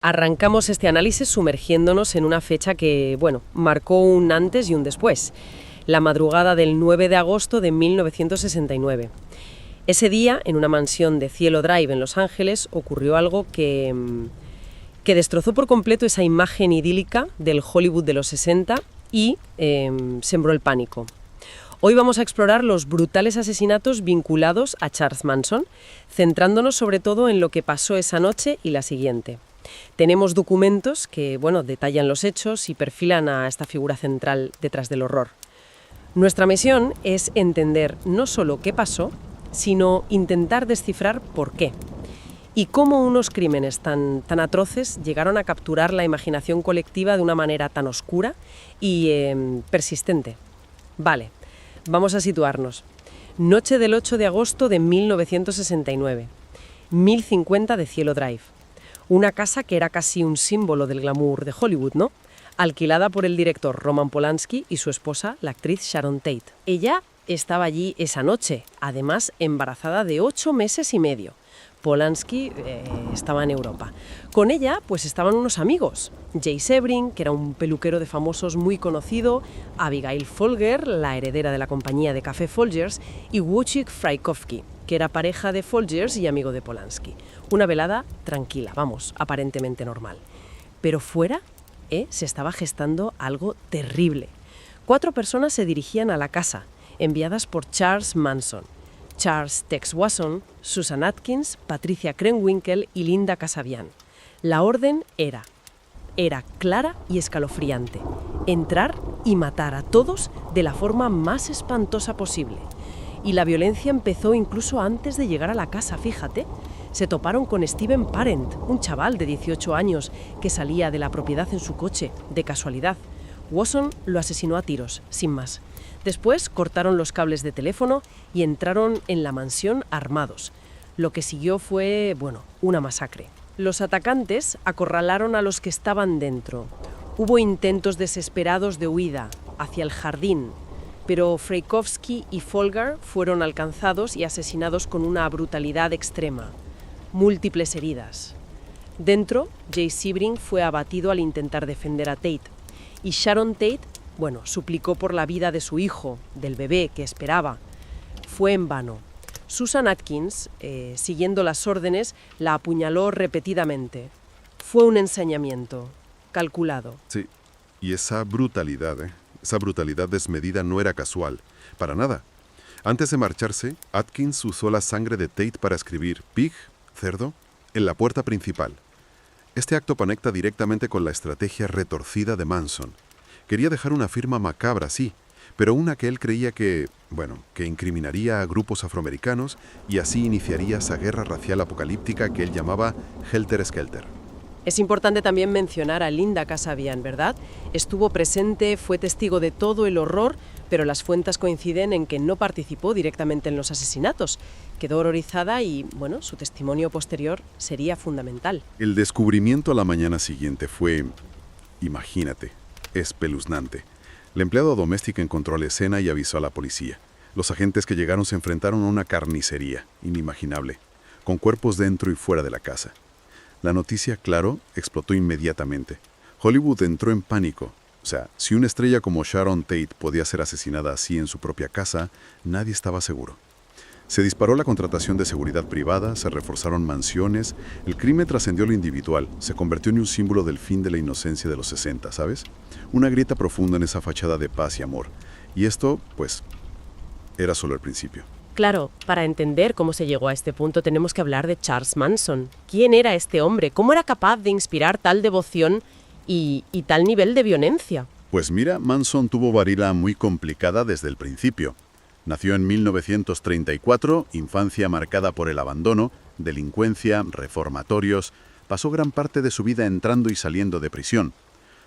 Arrancamos este análisis sumergiéndonos en una fecha que, marcó un antes y un después, la madrugada del 9 de agosto de 1969. Ese día, en una mansión de Cielo Drive en Los Ángeles, ocurrió algo que destrozó por completo esa imagen idílica del Hollywood de los 60 y sembró el pánico. Hoy vamos a explorar los brutales asesinatos vinculados a Charles Manson, centrándonos sobre todo en lo que pasó esa noche y la siguiente. Tenemos documentos que, detallan los hechos y perfilan a esta figura central detrás del horror. Nuestra misión es entender no solo qué pasó, sino intentar descifrar por qué y cómo unos crímenes tan atroces llegaron a capturar la imaginación colectiva de una manera tan oscura y persistente. Vale, vamos a situarnos. Noche del 8 de agosto de 1969, 1050 de Cielo Drive. Una casa que era casi un símbolo del glamour de Hollywood, ¿no? Alquilada por el director Roman Polanski y su esposa, la actriz Sharon Tate. Ella estaba allí esa noche, además embarazada de 8 meses y medio. Polanski estaba en Europa. Con ella, estaban unos amigos. Jay Sebring, que era un peluquero de famosos muy conocido, Abigail Folger, la heredera de la compañía de café Folgers, y Wojciech Frykowski, que era pareja de Folgers y amigo de Polanski. Una velada tranquila, aparentemente normal. Pero fuera, se estaba gestando algo terrible. 4 personas se dirigían a la casa, enviadas por Charles Manson. Charles Tex Wasson, Susan Atkins, Patricia Krenwinkel y Linda Kasabian. La orden era clara y escalofriante: entrar y matar a todos de la forma más espantosa posible. Y la violencia empezó incluso antes de llegar a la casa, fíjate. Se toparon con Steven Parent, un chaval de 18 años que salía de la propiedad en su coche, de casualidad. Wasson lo asesinó a tiros, sin más. Después cortaron los cables de teléfono y entraron en la mansión armados. Lo que siguió fue, una masacre. Los atacantes acorralaron a los que estaban dentro. Hubo intentos desesperados de huida hacia el jardín, pero Frykowski y Folger fueron alcanzados y asesinados con una brutalidad extrema. Múltiples heridas. Dentro, Jay Sebring fue abatido al intentar defender a Tate. Y Sharon Tate, suplicó por la vida de su hijo, del bebé que esperaba. Fue en vano. Susan Atkins, siguiendo las órdenes, la apuñaló repetidamente. Fue un ensañamiento, calculado. Sí, y esa brutalidad desmedida no era casual, para nada. Antes de marcharse, Atkins usó la sangre de Tate para escribir pig, cerdo, en la puerta principal. Este acto conecta directamente con la estrategia retorcida de Manson. Quería dejar una firma macabra, sí, pero una que él creía que incriminaría a grupos afroamericanos y así iniciaría esa guerra racial apocalíptica que él llamaba Helter Skelter. Es importante también mencionar a Linda Kasabian, ¿verdad? Estuvo presente, fue testigo de todo el horror, pero las fuentes coinciden en que no participó directamente en los asesinatos. Quedó horrorizada y, su testimonio posterior sería fundamental. El descubrimiento a la mañana siguiente fue, imagínate, espeluznante. La empleada doméstica encontró la escena y avisó a la policía. Los agentes que llegaron se enfrentaron a una carnicería inimaginable, con cuerpos dentro y fuera de la casa. La noticia, claro, explotó inmediatamente. Hollywood entró en pánico. Si una estrella como Sharon Tate podía ser asesinada así en su propia casa, nadie estaba seguro. Se disparó la contratación de seguridad privada, se reforzaron mansiones, el crimen trascendió lo individual, se convirtió en un símbolo del fin de la inocencia de los 60, ¿sabes? Una grieta profunda en esa fachada de paz y amor. Y esto, era solo el principio. Claro, para entender cómo se llegó a este punto tenemos que hablar de Charles Manson. ¿Quién era este hombre? ¿Cómo era capaz de inspirar tal devoción y tal nivel de violencia? Pues mira, Manson tuvo varila muy complicada desde el principio. Nació en 1934, infancia marcada por el abandono, delincuencia, reformatorios. Pasó gran parte de su vida entrando y saliendo de prisión.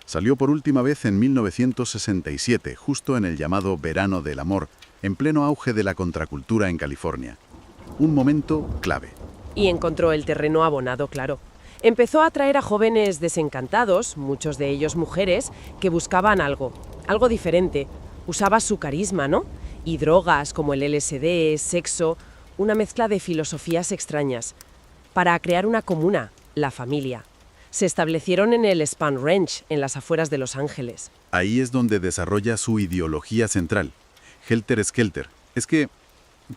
Salió por última vez en 1967, justo en el llamado Verano del Amor, en pleno auge de la contracultura en California. Un momento clave. Y encontró el terreno abonado, claro. Empezó a atraer a jóvenes desencantados, muchos de ellos mujeres, que buscaban algo diferente. Usaba su carisma, ¿no? Y drogas como el LSD, sexo, una mezcla de filosofías extrañas, para crear una comuna, la familia. Se establecieron en el Spahn Ranch, en las afueras de Los Ángeles. Ahí es donde desarrolla su ideología central, Helter Skelter. Es que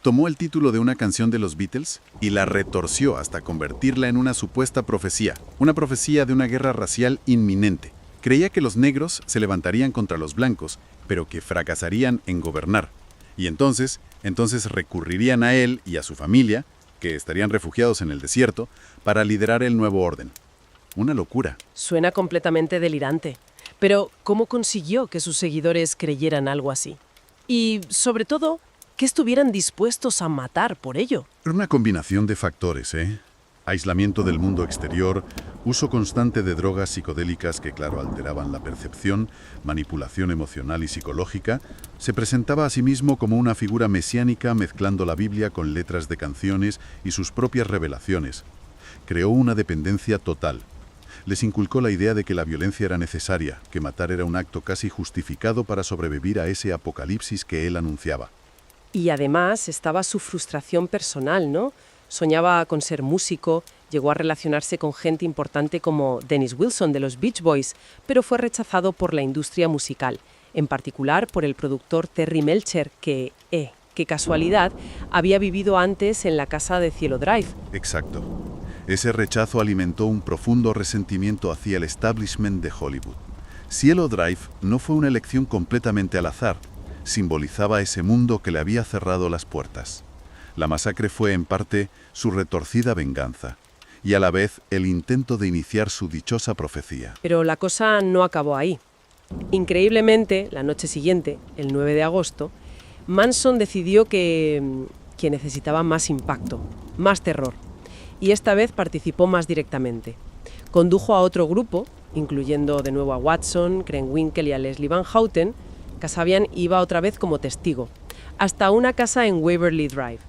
tomó el título de una canción de los Beatles y la retorció hasta convertirla en una supuesta profecía, una profecía de una guerra racial inminente. Creía que los negros se levantarían contra los blancos, pero que fracasarían en gobernar. Y entonces recurrirían a él y a su familia, que estarían refugiados en el desierto, para liderar el nuevo orden. Una locura. Suena completamente delirante. Pero, ¿cómo consiguió que sus seguidores creyeran algo así? Y, sobre todo, que estuvieran dispuestos a matar por ello. Era una combinación de factores, ¿eh? Aislamiento del mundo exterior, uso constante de drogas psicodélicas que, claro, alteraban la percepción, manipulación emocional y psicológica. Se presentaba a sí mismo como una figura mesiánica mezclando la Biblia con letras de canciones y sus propias revelaciones. Creó una dependencia total. Les inculcó la idea de que la violencia era necesaria, que matar era un acto casi justificado para sobrevivir a ese apocalipsis que él anunciaba. Y además estaba su frustración personal, ¿no? Soñaba con ser músico, llegó a relacionarse con gente importante como Dennis Wilson de los Beach Boys, pero fue rechazado por la industria musical, en particular por el productor Terry Melcher, que, qué casualidad, había vivido antes en la casa de Cielo Drive. Exacto. Ese rechazo alimentó un profundo resentimiento hacia el establishment de Hollywood. Cielo Drive no fue una elección completamente al azar, simbolizaba ese mundo que le había cerrado las puertas. La masacre fue, en parte, su retorcida venganza, y a la vez el intento de iniciar su dichosa profecía. Pero la cosa no acabó ahí. Increíblemente, la noche siguiente, el 9 de agosto, Manson decidió que necesitaba más impacto, más terror, y esta vez participó más directamente. Condujo a otro grupo, incluyendo de nuevo a Watson, Krenwinkel y a Leslie Van Houten. Kasabian iba otra vez como testigo, hasta una casa en Waverly Drive.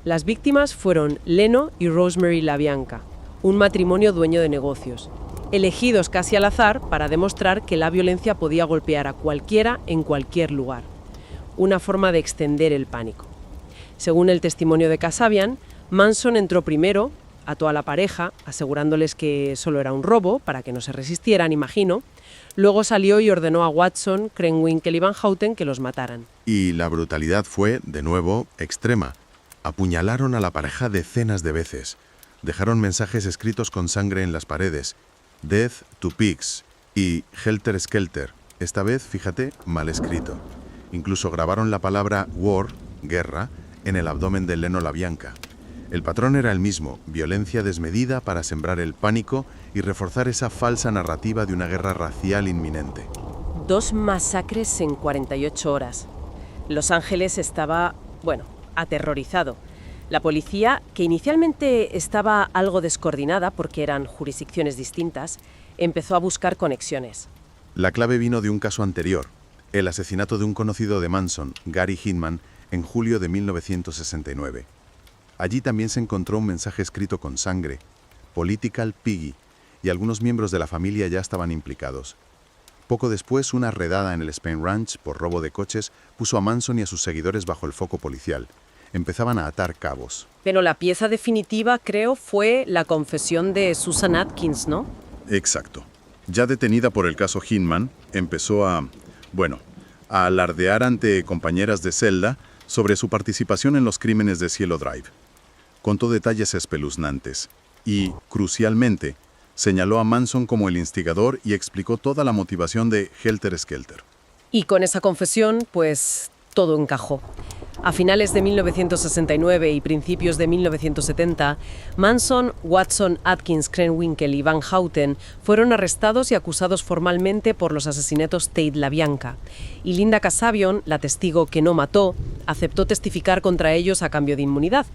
Las víctimas fueron Leno y Rosemary LaBianca, un matrimonio dueño de negocios, elegidos casi al azar para demostrar que la violencia podía golpear a cualquiera en cualquier lugar. Una forma de extender el pánico. Según el testimonio de Kasabian, Manson entró primero, ató a la pareja, asegurándoles que solo era un robo, para que no se resistieran, imagino. Luego salió y ordenó a Watson, Krenwinkel y Van Houten que los mataran. Y la brutalidad fue, de nuevo, extrema. Apuñalaron a la pareja decenas de veces. Dejaron mensajes escritos con sangre en las paredes. Death to pigs y Helter Skelter. Esta vez, fíjate, mal escrito. Incluso grabaron la palabra war, guerra, en el abdomen de Leno LaBianca. El patrón era el mismo, violencia desmedida para sembrar el pánico y reforzar esa falsa narrativa de una guerra racial inminente. 2 masacres en 48 horas. Los Ángeles estaba, aterrorizado. La policía, que inicialmente estaba algo descoordinada porque eran jurisdicciones distintas, empezó a buscar conexiones. La clave vino de un caso anterior, el asesinato de un conocido de Manson, Gary Hinman, en julio de 1969. Allí también se encontró un mensaje escrito con sangre, Political Piggy, y algunos miembros de la familia ya estaban implicados. Poco después, una redada en el Spahn Ranch por robo de coches puso a Manson y a sus seguidores bajo el foco policial. Empezaban a atar cabos. Pero la pieza definitiva, creo, fue la confesión de Susan Atkins, ¿no? Exacto. Ya detenida por el caso Hinman, empezó a alardear ante compañeras de celda sobre su participación en los crímenes de Cielo Drive. Contó detalles espeluznantes y, crucialmente, señaló a Manson como el instigador y explicó toda la motivación de Helter Skelter. Y con esa confesión, pues, todo encajó. A finales de 1969 y principios de 1970, Manson, Watson, Atkins, Krenwinkel y Van Houten fueron arrestados y acusados formalmente por los asesinatos Tate LaBianca. Y Linda Kasabian, la testigo que no mató, aceptó testificar contra ellos a cambio de inmunidad.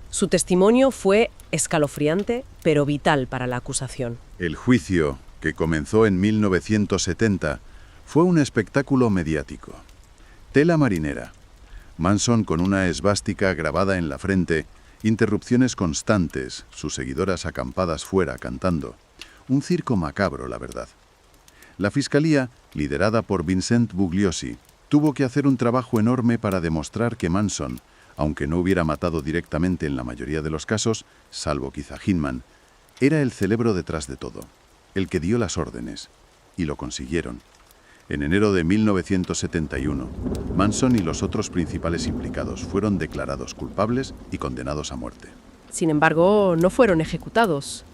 Su testimonio fue escalofriante, pero vital para la acusación. El juicio, que comenzó en 1970, fue un espectáculo mediático. Tela marinera. Manson con una esvástica grabada en la frente, interrupciones constantes, sus seguidoras acampadas fuera cantando. Un circo macabro, la verdad. La fiscalía, liderada por Vincent Bugliosi, tuvo que hacer un trabajo enorme para demostrar que Manson, aunque no hubiera matado directamente en la mayoría de los casos, salvo quizá Hinman, era el cerebro detrás de todo. el que dio las órdenes, y lo consiguieron. En enero de 1971, Manson y los otros principales implicados fueron declarados culpables y condenados a muerte. Sin embargo, no fueron ejecutados.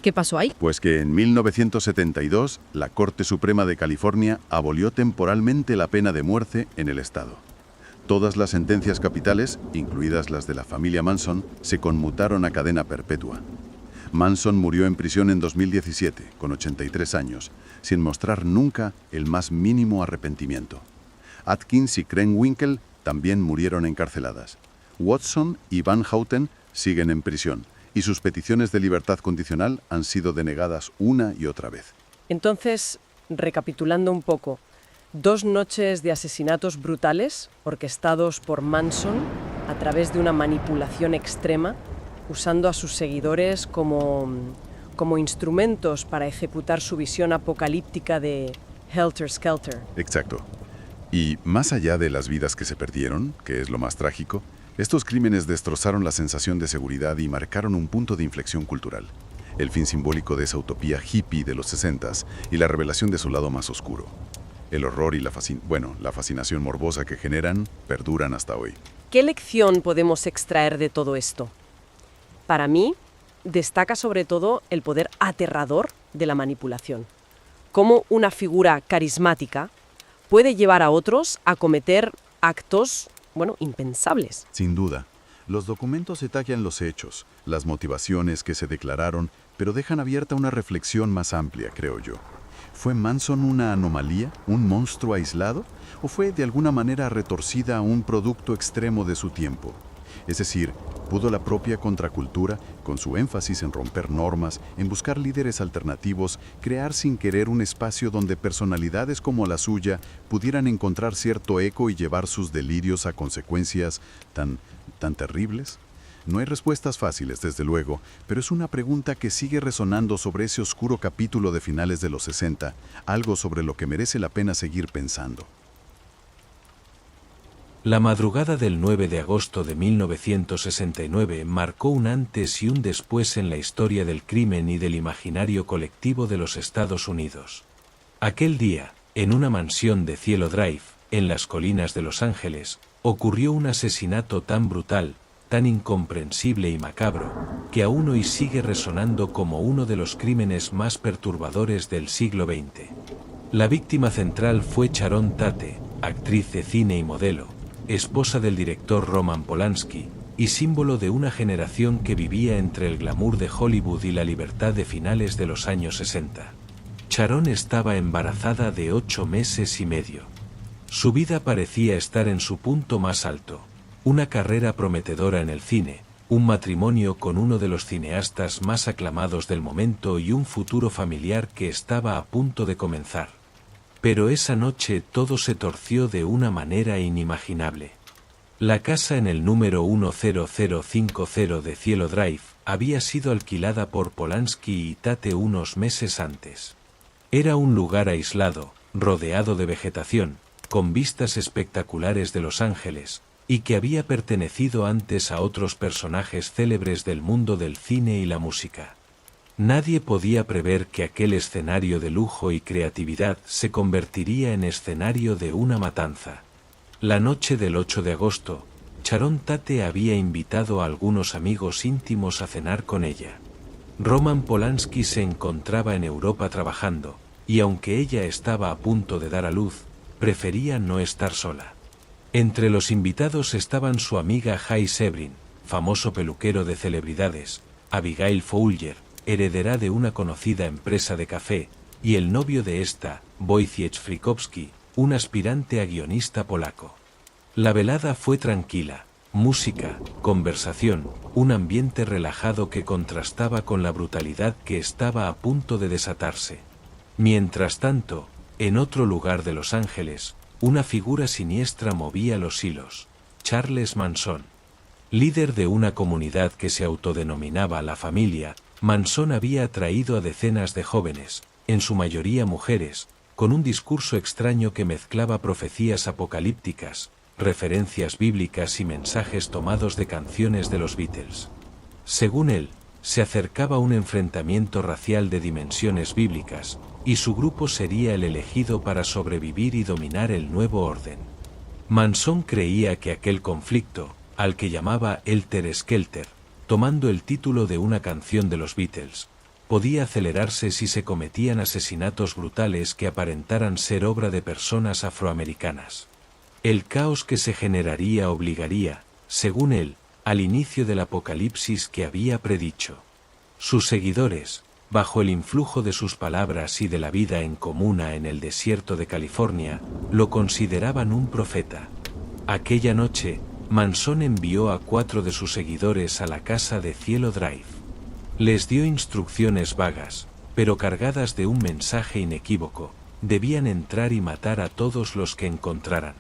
¿Qué pasó ahí? Pues que en 1972, la Corte Suprema de California abolió temporalmente la pena de muerte en el estado. Todas las sentencias capitales, incluidas las de la familia Manson, se conmutaron a cadena perpetua. Manson murió en prisión en 2017, con 83 años, sin mostrar nunca el más mínimo arrepentimiento. Atkins y Krenwinkel también murieron encarceladas. Watson y Van Houten siguen en prisión, y sus peticiones de libertad condicional han sido denegadas una y otra vez. Entonces, recapitulando un poco, 2 noches de asesinatos brutales orquestados por Manson a través de una manipulación extrema, usando a sus seguidores como instrumentos para ejecutar su visión apocalíptica de Helter Skelter. Exacto. Y más allá de las vidas que se perdieron, que es lo más trágico, estos crímenes destrozaron la sensación de seguridad y marcaron un punto de inflexión cultural. El fin simbólico de esa utopía hippie de los 60s y la revelación de su lado más oscuro. El horror y la fascinación morbosa que generan perduran hasta hoy. ¿Qué lección podemos extraer de todo esto? Para mí, destaca sobre todo el poder aterrador de la manipulación. Cómo una figura carismática puede llevar a otros a cometer actos, impensables. Sin duda. Los documentos detallan los hechos, las motivaciones que se declararon, pero dejan abierta una reflexión más amplia, creo yo. ¿Fue Manson una anomalía, un monstruo aislado, o fue de alguna manera retorcida un producto extremo de su tiempo? Es decir, ¿pudo la propia contracultura, con su énfasis en romper normas, en buscar líderes alternativos, crear sin querer un espacio donde personalidades como la suya pudieran encontrar cierto eco y llevar sus delirios a consecuencias tan terribles? No hay respuestas fáciles, desde luego, pero es una pregunta que sigue resonando sobre ese oscuro capítulo de finales de los 60, algo sobre lo que merece la pena seguir pensando. La madrugada del 9 de agosto de 1969 marcó un antes y un después en la historia del crimen y del imaginario colectivo de los Estados Unidos. Aquel día, en una mansión de Cielo Drive, en las colinas de Los Ángeles, ocurrió un asesinato tan brutal, tan incomprensible y macabro, que aún hoy sigue resonando como uno de los crímenes más perturbadores del siglo XX. La víctima central fue Sharon Tate, actriz de cine y modelo, esposa del director Roman Polanski, y símbolo de una generación que vivía entre el glamour de Hollywood y la libertad de finales de los años 60. Sharon estaba embarazada de 8 meses y medio. Su vida parecía estar en su punto más alto. Una carrera prometedora en el cine, un matrimonio con uno de los cineastas más aclamados del momento y un futuro familiar que estaba a punto de comenzar. Pero esa noche todo se torció de una manera inimaginable. La casa en el número 10050 de Cielo Drive había sido alquilada por Polanski y Tate unos meses antes. Era un lugar aislado, rodeado de vegetación, con vistas espectaculares de Los Ángeles, y que había pertenecido antes a otros personajes célebres del mundo del cine y la música. Nadie podía prever que aquel escenario de lujo y creatividad se convertiría en escenario de una matanza. La noche del 8 de agosto, Sharon Tate había invitado a algunos amigos íntimos a cenar con ella. Roman Polanski se encontraba en Europa trabajando, y aunque ella estaba a punto de dar a luz, prefería no estar sola. Entre los invitados estaban su amiga Jay Sebring, famoso peluquero de celebridades, Abigail Folger, heredera de una conocida empresa de café, y el novio de esta, Wojciech Frykowski, un aspirante a guionista polaco. La velada fue tranquila, música, conversación, un ambiente relajado que contrastaba con la brutalidad que estaba a punto de desatarse. Mientras tanto, en otro lugar de Los Ángeles, una figura siniestra movía los hilos: Charles Manson. Líder de una comunidad que se autodenominaba La Familia, Manson había atraído a decenas de jóvenes, en su mayoría mujeres, con un discurso extraño que mezclaba profecías apocalípticas, referencias bíblicas y mensajes tomados de canciones de los Beatles. Según él, se acercaba un enfrentamiento racial de dimensiones bíblicas, y su grupo sería el elegido para sobrevivir y dominar el nuevo orden. Manson creía que aquel conflicto, al que llamaba Helter Skelter, tomando el título de una canción de los Beatles, podía acelerarse si se cometían asesinatos brutales que aparentaran ser obra de personas afroamericanas. El caos que se generaría obligaría, según él, al inicio del apocalipsis que había predicho. Sus seguidores, bajo el influjo de sus palabras y de la vida en comuna en el desierto de California, lo consideraban un profeta. Aquella noche, Manson envió a 4 de sus seguidores a la casa de Cielo Drive. Les dio instrucciones vagas, pero cargadas de un mensaje inequívoco: debían entrar y matar a todos los que encontraran.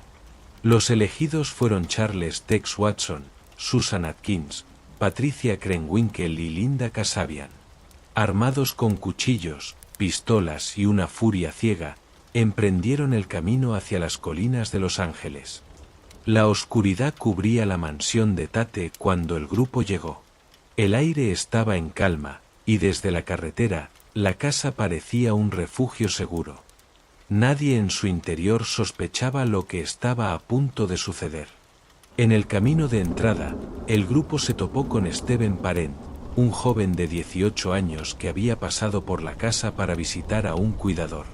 Los elegidos fueron Charles Tex Watson, Susan Atkins, Patricia Krenwinkel y Linda Kasabian. Armados con cuchillos, pistolas y una furia ciega, emprendieron el camino hacia las colinas de Los Ángeles. La oscuridad cubría la mansión de Tate cuando el grupo llegó. El aire estaba en calma, y desde la carretera, la casa parecía un refugio seguro. Nadie en su interior sospechaba lo que estaba a punto de suceder. En el camino de entrada, el grupo se topó con Steven Parent, un joven de 18 años que había pasado por la casa para visitar a un cuidador.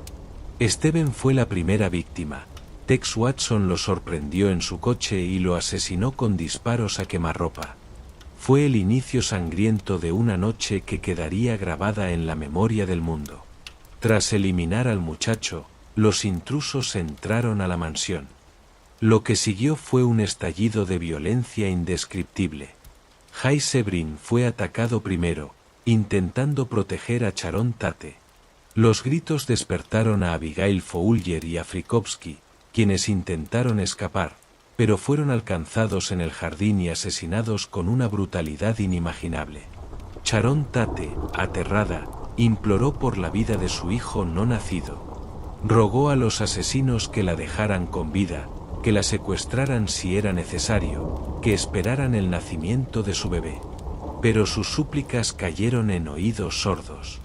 Steven fue la primera víctima. Tex Watson lo sorprendió en su coche y lo asesinó con disparos a quemarropa. Fue el inicio sangriento de una noche que quedaría grabada en la memoria del mundo. Tras eliminar al muchacho, los intrusos entraron a la mansión. Lo que siguió fue un estallido de violencia indescriptible. Jay Sebring fue atacado primero, intentando proteger a Sharon Tate. Los gritos despertaron a Abigail Fowler y a Frykowski, quienes intentaron escapar, pero fueron alcanzados en el jardín y asesinados con una brutalidad inimaginable. Sharon Tate, aterrada, imploró por la vida de su hijo no nacido. Rogó a los asesinos que la dejaran con vida, que la secuestraran si era necesario, que esperaran el nacimiento de su bebé. Pero sus súplicas cayeron en oídos sordos.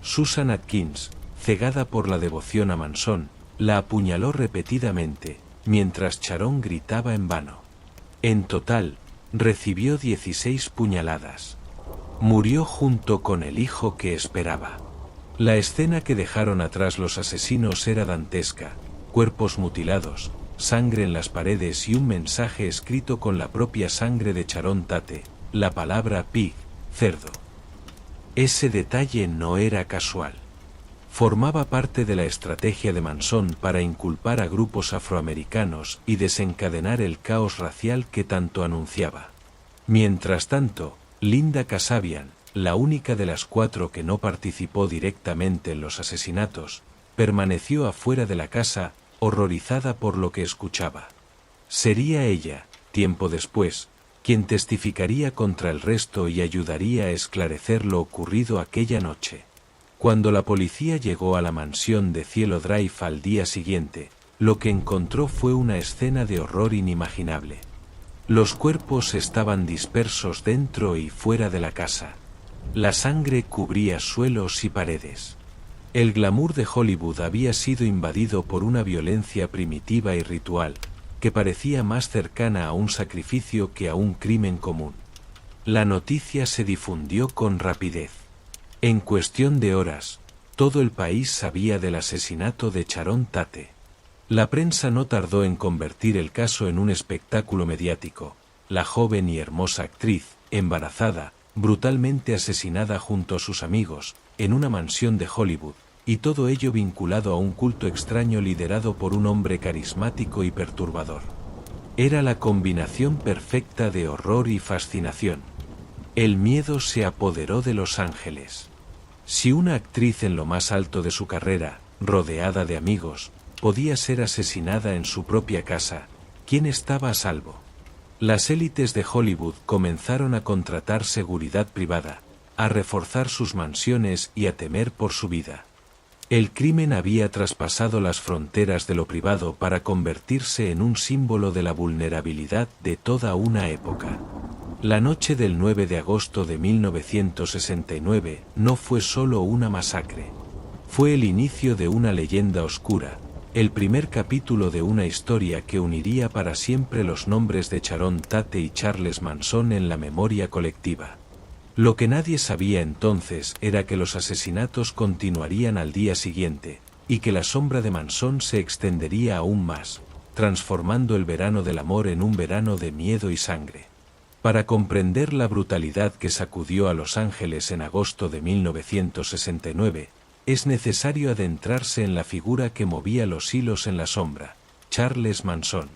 Susan Atkins, cegada por la devoción a Manson, la apuñaló repetidamente, mientras Sharon gritaba en vano. En total, recibió 16 puñaladas. Murió junto con el hijo que esperaba. La escena que dejaron atrás los asesinos era dantesca: cuerpos mutilados, sangre en las paredes y un mensaje escrito con la propia sangre de Sharon Tate, la palabra pig, cerdo. Ese detalle no era casual. Formaba parte de la estrategia de Manson para inculpar a grupos afroamericanos y desencadenar el caos racial que tanto anunciaba. Mientras tanto, Linda Kasabian, la única de las 4 que no participó directamente en los asesinatos, permaneció afuera de la casa, horrorizada por lo que escuchaba. Sería ella, tiempo después, quien testificaría contra el resto y ayudaría a esclarecer lo ocurrido aquella noche. Cuando la policía llegó a la mansión de Cielo Drive al día siguiente, lo que encontró fue una escena de horror inimaginable. Los cuerpos estaban dispersos dentro y fuera de la casa. La sangre cubría suelos y paredes. El glamour de Hollywood había sido invadido por una violencia primitiva y ritual, que parecía más cercana a un sacrificio que a un crimen común. La noticia se difundió con rapidez. En cuestión de horas, todo el país sabía del asesinato de Sharon Tate. La prensa no tardó en convertir el caso en un espectáculo mediático. La joven y hermosa actriz, embarazada, brutalmente asesinada junto a sus amigos, en una mansión de Hollywood, y todo ello vinculado a un culto extraño liderado por un hombre carismático y perturbador. Era la combinación perfecta de horror y fascinación. El miedo se apoderó de Los Ángeles. Si una actriz en lo más alto de su carrera, rodeada de amigos, podía ser asesinada en su propia casa, ¿quién estaba a salvo? Las élites de Hollywood comenzaron a contratar seguridad privada, a reforzar sus mansiones y a temer por su vida. El crimen había traspasado las fronteras de lo privado para convertirse en un símbolo de la vulnerabilidad de toda una época. La noche del 9 de agosto de 1969 no fue solo una masacre. Fue el inicio de una leyenda oscura, el primer capítulo de una historia que uniría para siempre los nombres de Sharon Tate y Charles Manson en la memoria colectiva. Lo que nadie sabía entonces era que los asesinatos continuarían al día siguiente, y que la sombra de Manson se extendería aún más, transformando el verano del amor en un verano de miedo y sangre. Para comprender la brutalidad que sacudió a Los Ángeles en agosto de 1969, es necesario adentrarse en la figura que movía los hilos en la sombra, Charles Manson.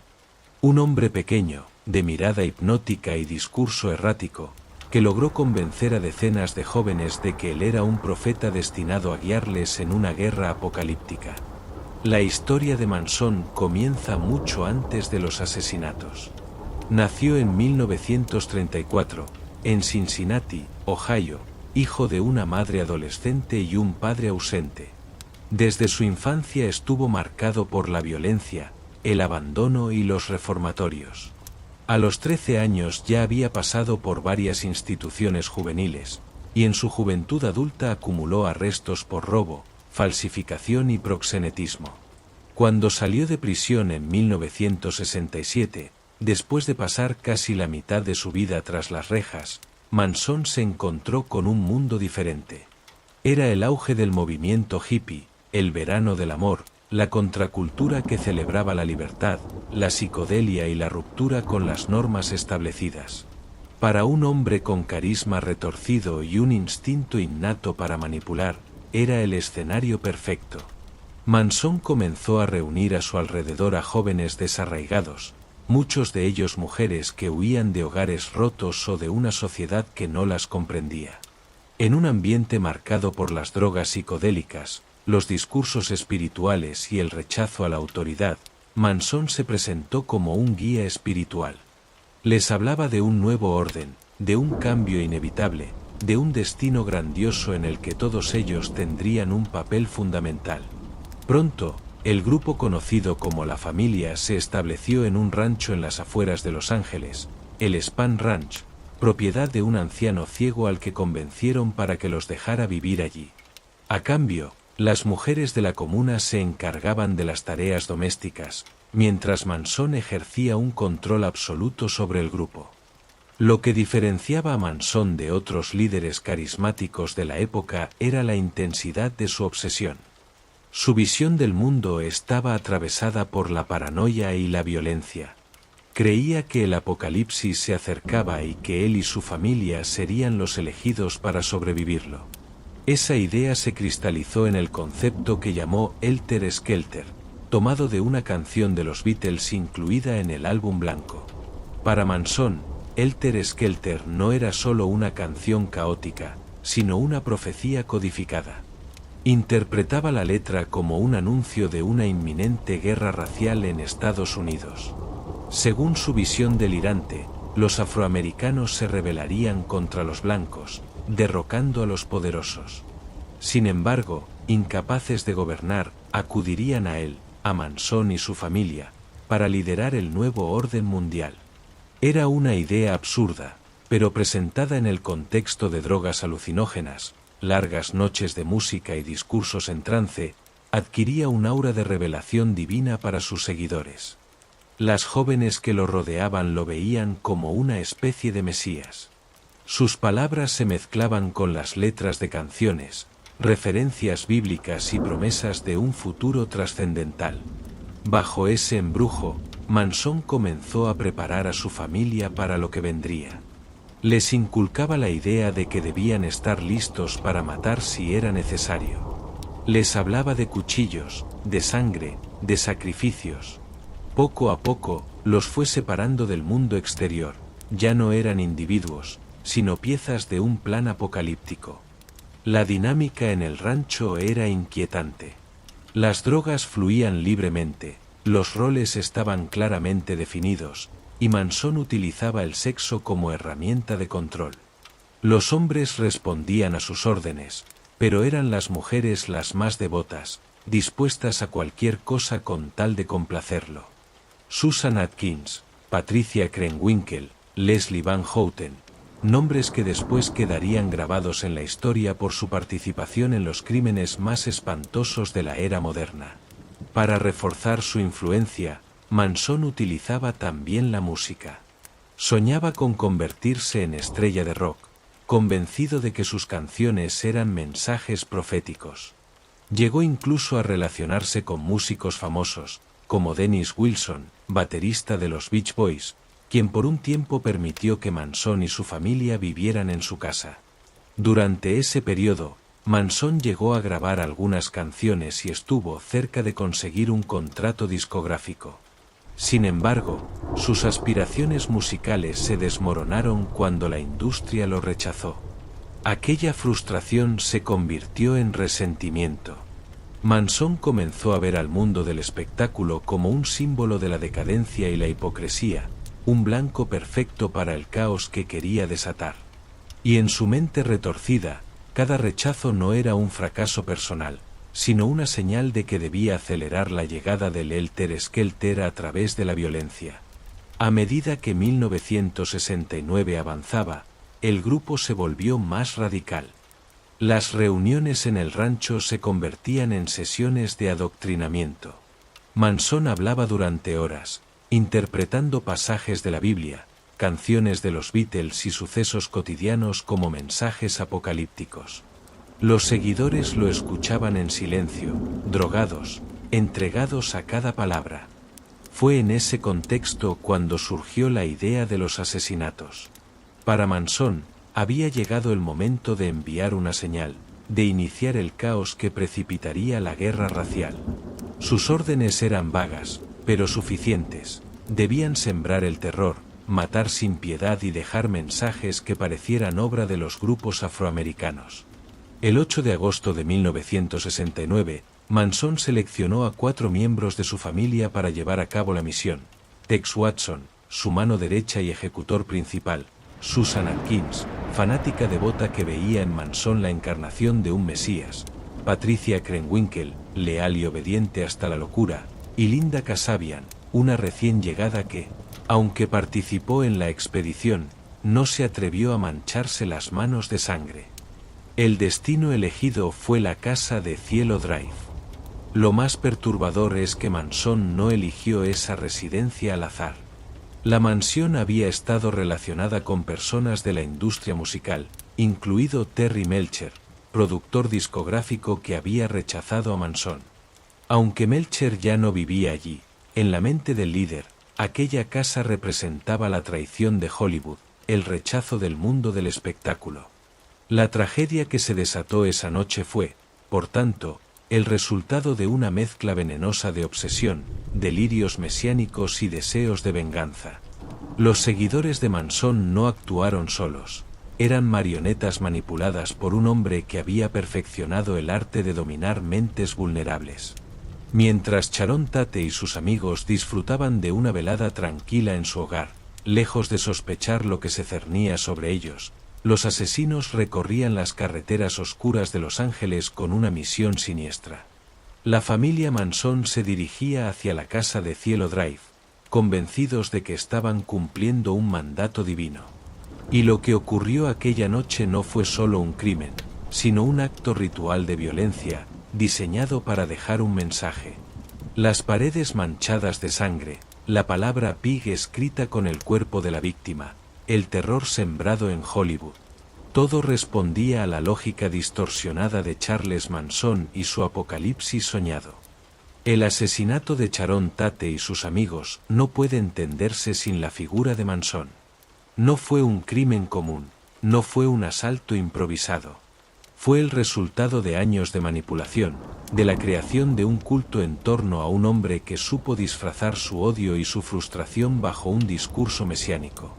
Un hombre pequeño, de mirada hipnótica y discurso errático, que logró convencer a decenas de jóvenes de que él era un profeta destinado a guiarles en una guerra apocalíptica. La historia de Manson comienza mucho antes de los asesinatos. Nació en 1934, en Cincinnati, Ohio, hijo de una madre adolescente y un padre ausente. Desde su infancia estuvo marcado por la violencia, el abandono y los reformatorios. A los 13 años ya había pasado por varias instituciones juveniles, y en su juventud adulta acumuló arrestos por robo, falsificación y proxenetismo. Cuando salió de prisión en 1967, después de pasar casi la mitad de su vida tras las rejas, Manson se encontró con un mundo diferente. Era el auge del movimiento hippie, el verano del amor, la contracultura que celebraba la libertad, la psicodelia y la ruptura con las normas establecidas. Para un hombre con carisma retorcido y un instinto innato para manipular, era el escenario perfecto. Manson comenzó a reunir a su alrededor a jóvenes desarraigados, muchos de ellos mujeres que huían de hogares rotos o de una sociedad que no las comprendía. En un ambiente marcado por las drogas psicodélicas, los discursos espirituales y el rechazo a la autoridad, Manson se presentó como un guía espiritual. Les hablaba de un nuevo orden, de un cambio inevitable, de un destino grandioso en el que todos ellos tendrían un papel fundamental. Pronto, el grupo conocido como La Familia se estableció en un rancho en las afueras de Los Ángeles, el Span Ranch, propiedad de un anciano ciego al que convencieron para que los dejara vivir allí. A cambio, las mujeres de la comuna se encargaban de las tareas domésticas, mientras Manson ejercía un control absoluto sobre el grupo. Lo que diferenciaba a Manson de otros líderes carismáticos de la época era la intensidad de su obsesión. Su visión del mundo estaba atravesada por la paranoia y la violencia. Creía que el apocalipsis se acercaba y que él y su familia serían los elegidos para sobrevivirlo. Esa idea se cristalizó en el concepto que llamó Helter Skelter, tomado de una canción de los Beatles incluida en el álbum blanco. Para Manson, Helter Skelter no era solo una canción caótica, sino una profecía codificada. Interpretaba la letra como un anuncio de una inminente guerra racial en Estados Unidos. Según su visión delirante, los afroamericanos se rebelarían contra los blancos, derrocando a los poderosos. Sin embargo, incapaces de gobernar, acudirían a él, a Manson y su familia, para liderar el nuevo orden mundial. Era una idea absurda, pero presentada en el contexto de drogas alucinógenas, largas noches de música y discursos en trance, adquiría un aura de revelación divina para sus seguidores. Las jóvenes que lo rodeaban lo veían como una especie de Mesías. Sus palabras se mezclaban con las letras de canciones, referencias bíblicas y promesas de un futuro trascendental. Bajo ese embrujo, Manson comenzó a preparar a su familia para lo que vendría. Les inculcaba la idea de que debían estar listos para matar si era necesario. Les hablaba de cuchillos, de sangre, de sacrificios. Poco a poco, los fue separando del mundo exterior. Ya no eran individuos, sino piezas de un plan apocalíptico. La dinámica en el rancho era inquietante. Las drogas fluían libremente, los roles estaban claramente definidos, y Manson utilizaba el sexo como herramienta de control. Los hombres respondían a sus órdenes, pero eran las mujeres las más devotas, dispuestas a cualquier cosa con tal de complacerlo. Susan Atkins, Patricia Krenwinkel, Leslie Van Houten, nombres que después quedarían grabados en la historia por su participación en los crímenes más espantosos de la era moderna. Para reforzar su influencia, Manson utilizaba también la música. Soñaba con convertirse en estrella de rock, convencido de que sus canciones eran mensajes proféticos. Llegó incluso a relacionarse con músicos famosos, como Dennis Wilson, baterista de los Beach Boys, quien por un tiempo permitió que Manson y su familia vivieran en su casa. Durante ese periodo, Manson llegó a grabar algunas canciones y estuvo cerca de conseguir un contrato discográfico. Sin embargo, sus aspiraciones musicales se desmoronaron cuando la industria lo rechazó. Aquella frustración se convirtió en resentimiento. Manson comenzó a ver al mundo del espectáculo como un símbolo de la decadencia y la hipocresía, un blanco perfecto para el caos que quería desatar. Y en su mente retorcida, cada rechazo no era un fracaso personal, sino una señal de que debía acelerar la llegada del Helter Skelter a través de la violencia. A medida que 1969 avanzaba, el grupo se volvió más radical. Las reuniones en el rancho se convertían en sesiones de adoctrinamiento. Manson hablaba durante horas, interpretando pasajes de la Biblia, canciones de los Beatles y sucesos cotidianos como mensajes apocalípticos. Los seguidores lo escuchaban en silencio, drogados, entregados a cada palabra. Fue en ese contexto cuando surgió la idea de los asesinatos. Para Manson, había llegado el momento de enviar una señal, de iniciar el caos que precipitaría la guerra racial. Sus órdenes eran vagas, pero suficientes. Debían sembrar el terror, matar sin piedad y dejar mensajes que parecieran obra de los grupos afroamericanos. El 8 de agosto de 1969, Manson seleccionó a 4 miembros de su familia para llevar a cabo la misión: Tex Watson, su mano derecha y ejecutor principal; Susan Atkins, fanática devota que veía en Manson la encarnación de un Mesías; Patricia Krenwinkel, leal y obediente hasta la locura; y Linda Kasabian, una recién llegada que, aunque participó en la expedición, no se atrevió a mancharse las manos de sangre. El destino elegido fue la casa de Cielo Drive. Lo más perturbador es que Manson no eligió esa residencia al azar. La mansión había estado relacionada con personas de la industria musical, incluido Terry Melcher, productor discográfico que había rechazado a Manson. Aunque Melcher ya no vivía allí, en la mente del líder, aquella casa representaba la traición de Hollywood, el rechazo del mundo del espectáculo. La tragedia que se desató esa noche fue, por tanto, el resultado de una mezcla venenosa de obsesión, delirios mesiánicos y deseos de venganza. Los seguidores de Manson no actuaron solos. Eran marionetas manipuladas por un hombre que había perfeccionado el arte de dominar mentes vulnerables. Mientras Sharon Tate y sus amigos disfrutaban de una velada tranquila en su hogar, lejos de sospechar lo que se cernía sobre ellos, los asesinos recorrían las carreteras oscuras de Los Ángeles con una misión siniestra. La familia Manson se dirigía hacia la casa de Cielo Drive, convencidos de que estaban cumpliendo un mandato divino. Y lo que ocurrió aquella noche no fue solo un crimen, sino un acto ritual de violencia, diseñado para dejar un mensaje. Las paredes manchadas de sangre, la palabra Pig escrita con el cuerpo de la víctima, el terror sembrado en Hollywood. Todo respondía a la lógica distorsionada de Charles Manson y su apocalipsis soñado. El asesinato de Sharon Tate y sus amigos no puede entenderse sin la figura de Manson. No fue un crimen común, no fue un asalto improvisado. Fue el resultado de años de manipulación, de la creación de un culto en torno a un hombre que supo disfrazar su odio y su frustración bajo un discurso mesiánico.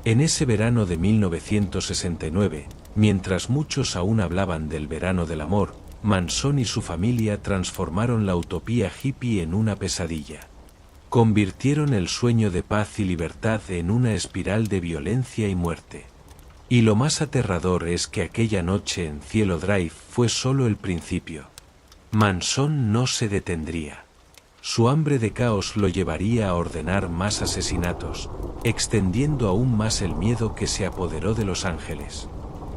En ese verano de 1969, mientras muchos aún hablaban del verano del amor, Manson y su familia transformaron la utopía hippie en una pesadilla. Convirtieron el sueño de paz y libertad en una espiral de violencia y muerte. Y lo más aterrador es que aquella noche en Cielo Drive fue solo el principio. Manson no se detendría. Su hambre de caos lo llevaría a ordenar más asesinatos, extendiendo aún más el miedo que se apoderó de Los Ángeles.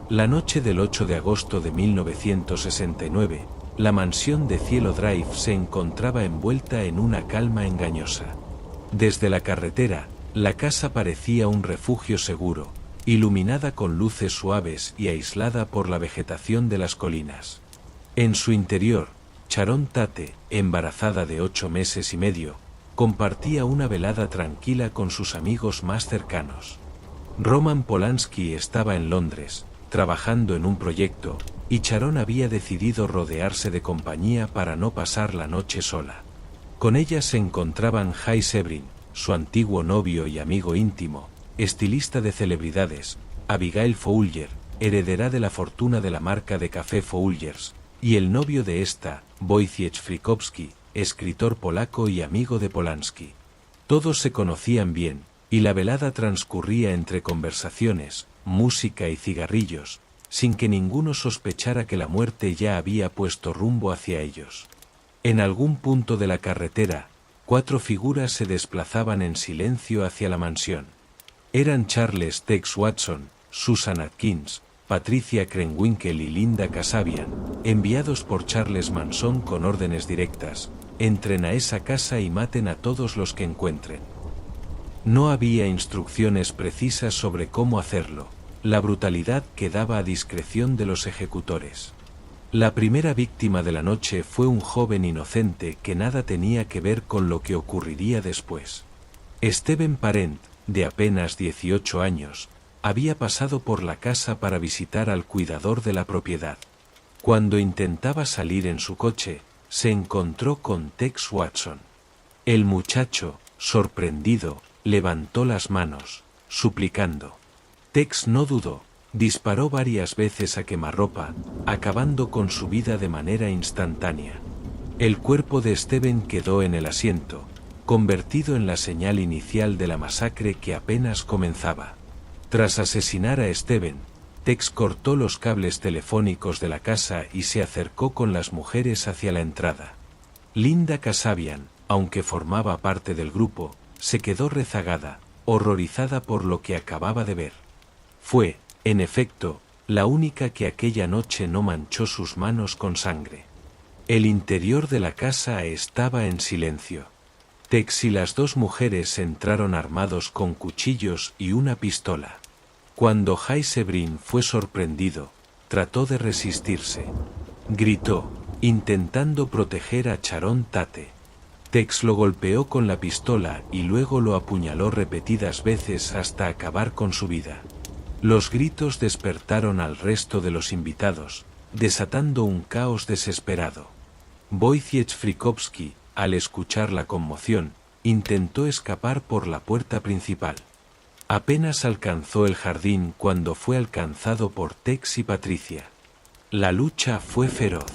La noche del 8 de agosto de 1969, la mansión de Cielo Drive se encontraba envuelta en una calma engañosa. Desde la carretera, la casa parecía un refugio seguro, iluminada con luces suaves y aislada por la vegetación de las colinas. En su interior, Sharon Tate, embarazada de 8 meses y medio, compartía una velada tranquila con sus amigos más cercanos. Roman Polanski estaba en Londres, trabajando en un proyecto, y Sharon había decidido rodearse de compañía para no pasar la noche sola. Con ella se encontraban Jay Sebring, su antiguo novio y amigo íntimo, estilista de celebridades, Abigail Folger, heredera de la fortuna de la marca de café Folgers, y el novio de esta, Wojciech Frykowski, escritor polaco y amigo de Polanski. Todos se conocían bien, y la velada transcurría entre conversaciones, música y cigarrillos, sin que ninguno sospechara que la muerte ya había puesto rumbo hacia ellos. En algún punto de la carretera, 4 figuras se desplazaban en silencio hacia la mansión. Eran Charles Tex Watson, Susan Atkins, Patricia Krenwinkel y Linda Kasabian, enviados por Charles Manson con órdenes directas: entren a esa casa y maten a todos los que encuentren. No había instrucciones precisas sobre cómo hacerlo, la brutalidad quedaba a discreción de los ejecutores. La primera víctima de la noche fue un joven inocente que nada tenía que ver con lo que ocurriría después. Stephen Parent, de apenas 18 años, había pasado por la casa para visitar al cuidador de la propiedad. Cuando intentaba salir en su coche, se encontró con Tex Watson. El muchacho, sorprendido, levantó las manos, suplicando. Tex no dudó, disparó varias veces a quemarropa, acabando con su vida de manera instantánea. El cuerpo de Stephen quedó en el asiento, convertido en la señal inicial de la masacre que apenas comenzaba. Tras asesinar a Stephen, Tex cortó los cables telefónicos de la casa y se acercó con las mujeres hacia la entrada. Linda Kasabian, aunque formaba parte del grupo, se quedó rezagada, horrorizada por lo que acababa de ver. Fue, en efecto, la única que aquella noche no manchó sus manos con sangre. El interior de la casa estaba en silencio. Tex y las 2 mujeres entraron armados con cuchillos y una pistola. Cuando Jay Sebring fue sorprendido, trató de resistirse. Gritó, intentando proteger a Sharon Tate. Tex lo golpeó con la pistola y luego lo apuñaló repetidas veces hasta acabar con su vida. Los gritos despertaron al resto de los invitados, desatando un caos desesperado. Wojciech Frykowski, al escuchar la conmoción, intentó escapar por la puerta principal. Apenas alcanzó el jardín cuando fue alcanzado por Tex y Patricia. La lucha fue feroz.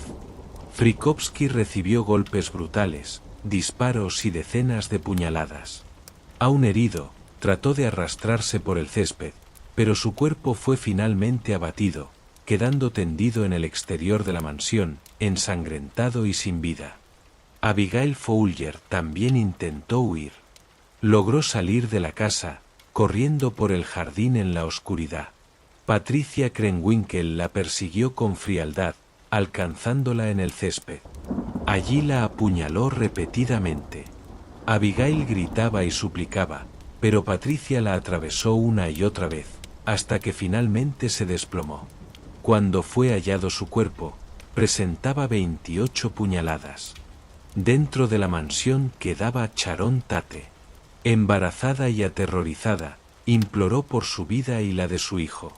Frykowski recibió golpes brutales, disparos y decenas de puñaladas. Aún herido, trató de arrastrarse por el césped, pero su cuerpo fue finalmente abatido, quedando tendido en el exterior de la mansión, ensangrentado y sin vida. Abigail Folger también intentó huir. Logró salir de la casa, corriendo por el jardín en la oscuridad. Patricia Krenwinkel la persiguió con frialdad, alcanzándola en el césped. Allí la apuñaló repetidamente. Abigail gritaba y suplicaba, pero Patricia la atravesó una y otra vez, hasta que finalmente se desplomó. Cuando fue hallado su cuerpo, presentaba 28 puñaladas. Dentro de la mansión quedaba Sharon Tate. Embarazada y aterrorizada, imploró por su vida y la de su hijo.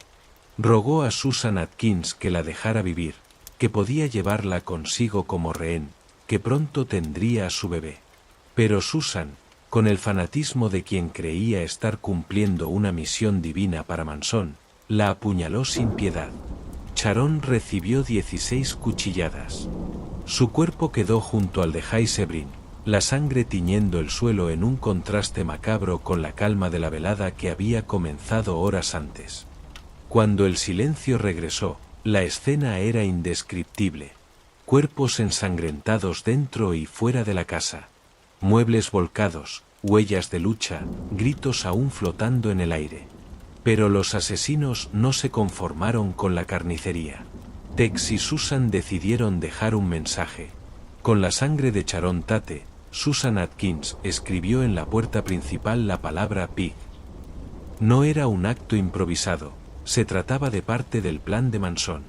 Rogó a Susan Atkins que la dejara vivir, que podía llevarla consigo como rehén, que pronto tendría a su bebé. Pero Susan, con el fanatismo de quien creía estar cumpliendo una misión divina para Manson, la apuñaló sin piedad. Sharon recibió 16 cuchilladas. Su cuerpo quedó junto al de Jay Sebring, la sangre tiñendo el suelo en un contraste macabro con la calma de la velada que había comenzado horas antes. Cuando el silencio regresó, la escena era indescriptible. Cuerpos ensangrentados dentro y fuera de la casa. muebles volcados, huellas de lucha, gritos aún flotando en el aire. Pero los asesinos no se conformaron con la carnicería. Tex y Susan decidieron dejar un mensaje. Con la sangre de Sharon Tate, Susan Atkins escribió en la puerta principal la palabra pig. No era un acto improvisado, se trataba de parte del plan de Manson.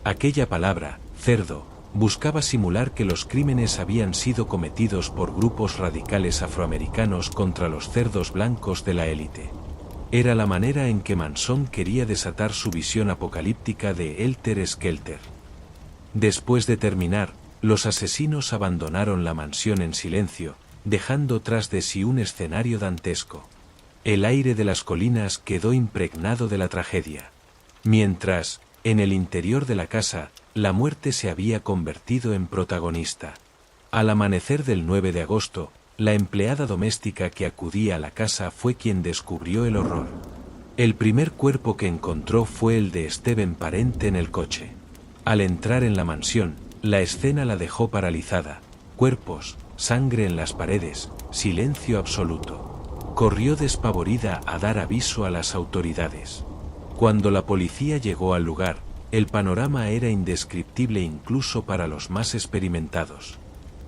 Aquella palabra, cerdo, buscaba simular que los crímenes habían sido cometidos por grupos radicales afroamericanos contra los cerdos blancos de la élite. Era la manera en que Manson quería desatar su visión apocalíptica de Helter Skelter. Después de terminar, los asesinos abandonaron la mansión en silencio, dejando tras de sí un escenario dantesco. El aire de las colinas quedó impregnado de la tragedia. Mientras, en el interior de la casa, la muerte se había convertido en protagonista. Al amanecer del 9 de agosto, la empleada doméstica que acudía a la casa fue quien descubrió el horror. El primer cuerpo que encontró fue el de Steven Parent en el coche. Al entrar en la mansión, la escena la dejó paralizada. Cuerpos, sangre en las paredes, silencio absoluto. Corrió despavorida a dar aviso a las autoridades. Cuando la policía llegó al lugar, el panorama era indescriptible incluso para los más experimentados.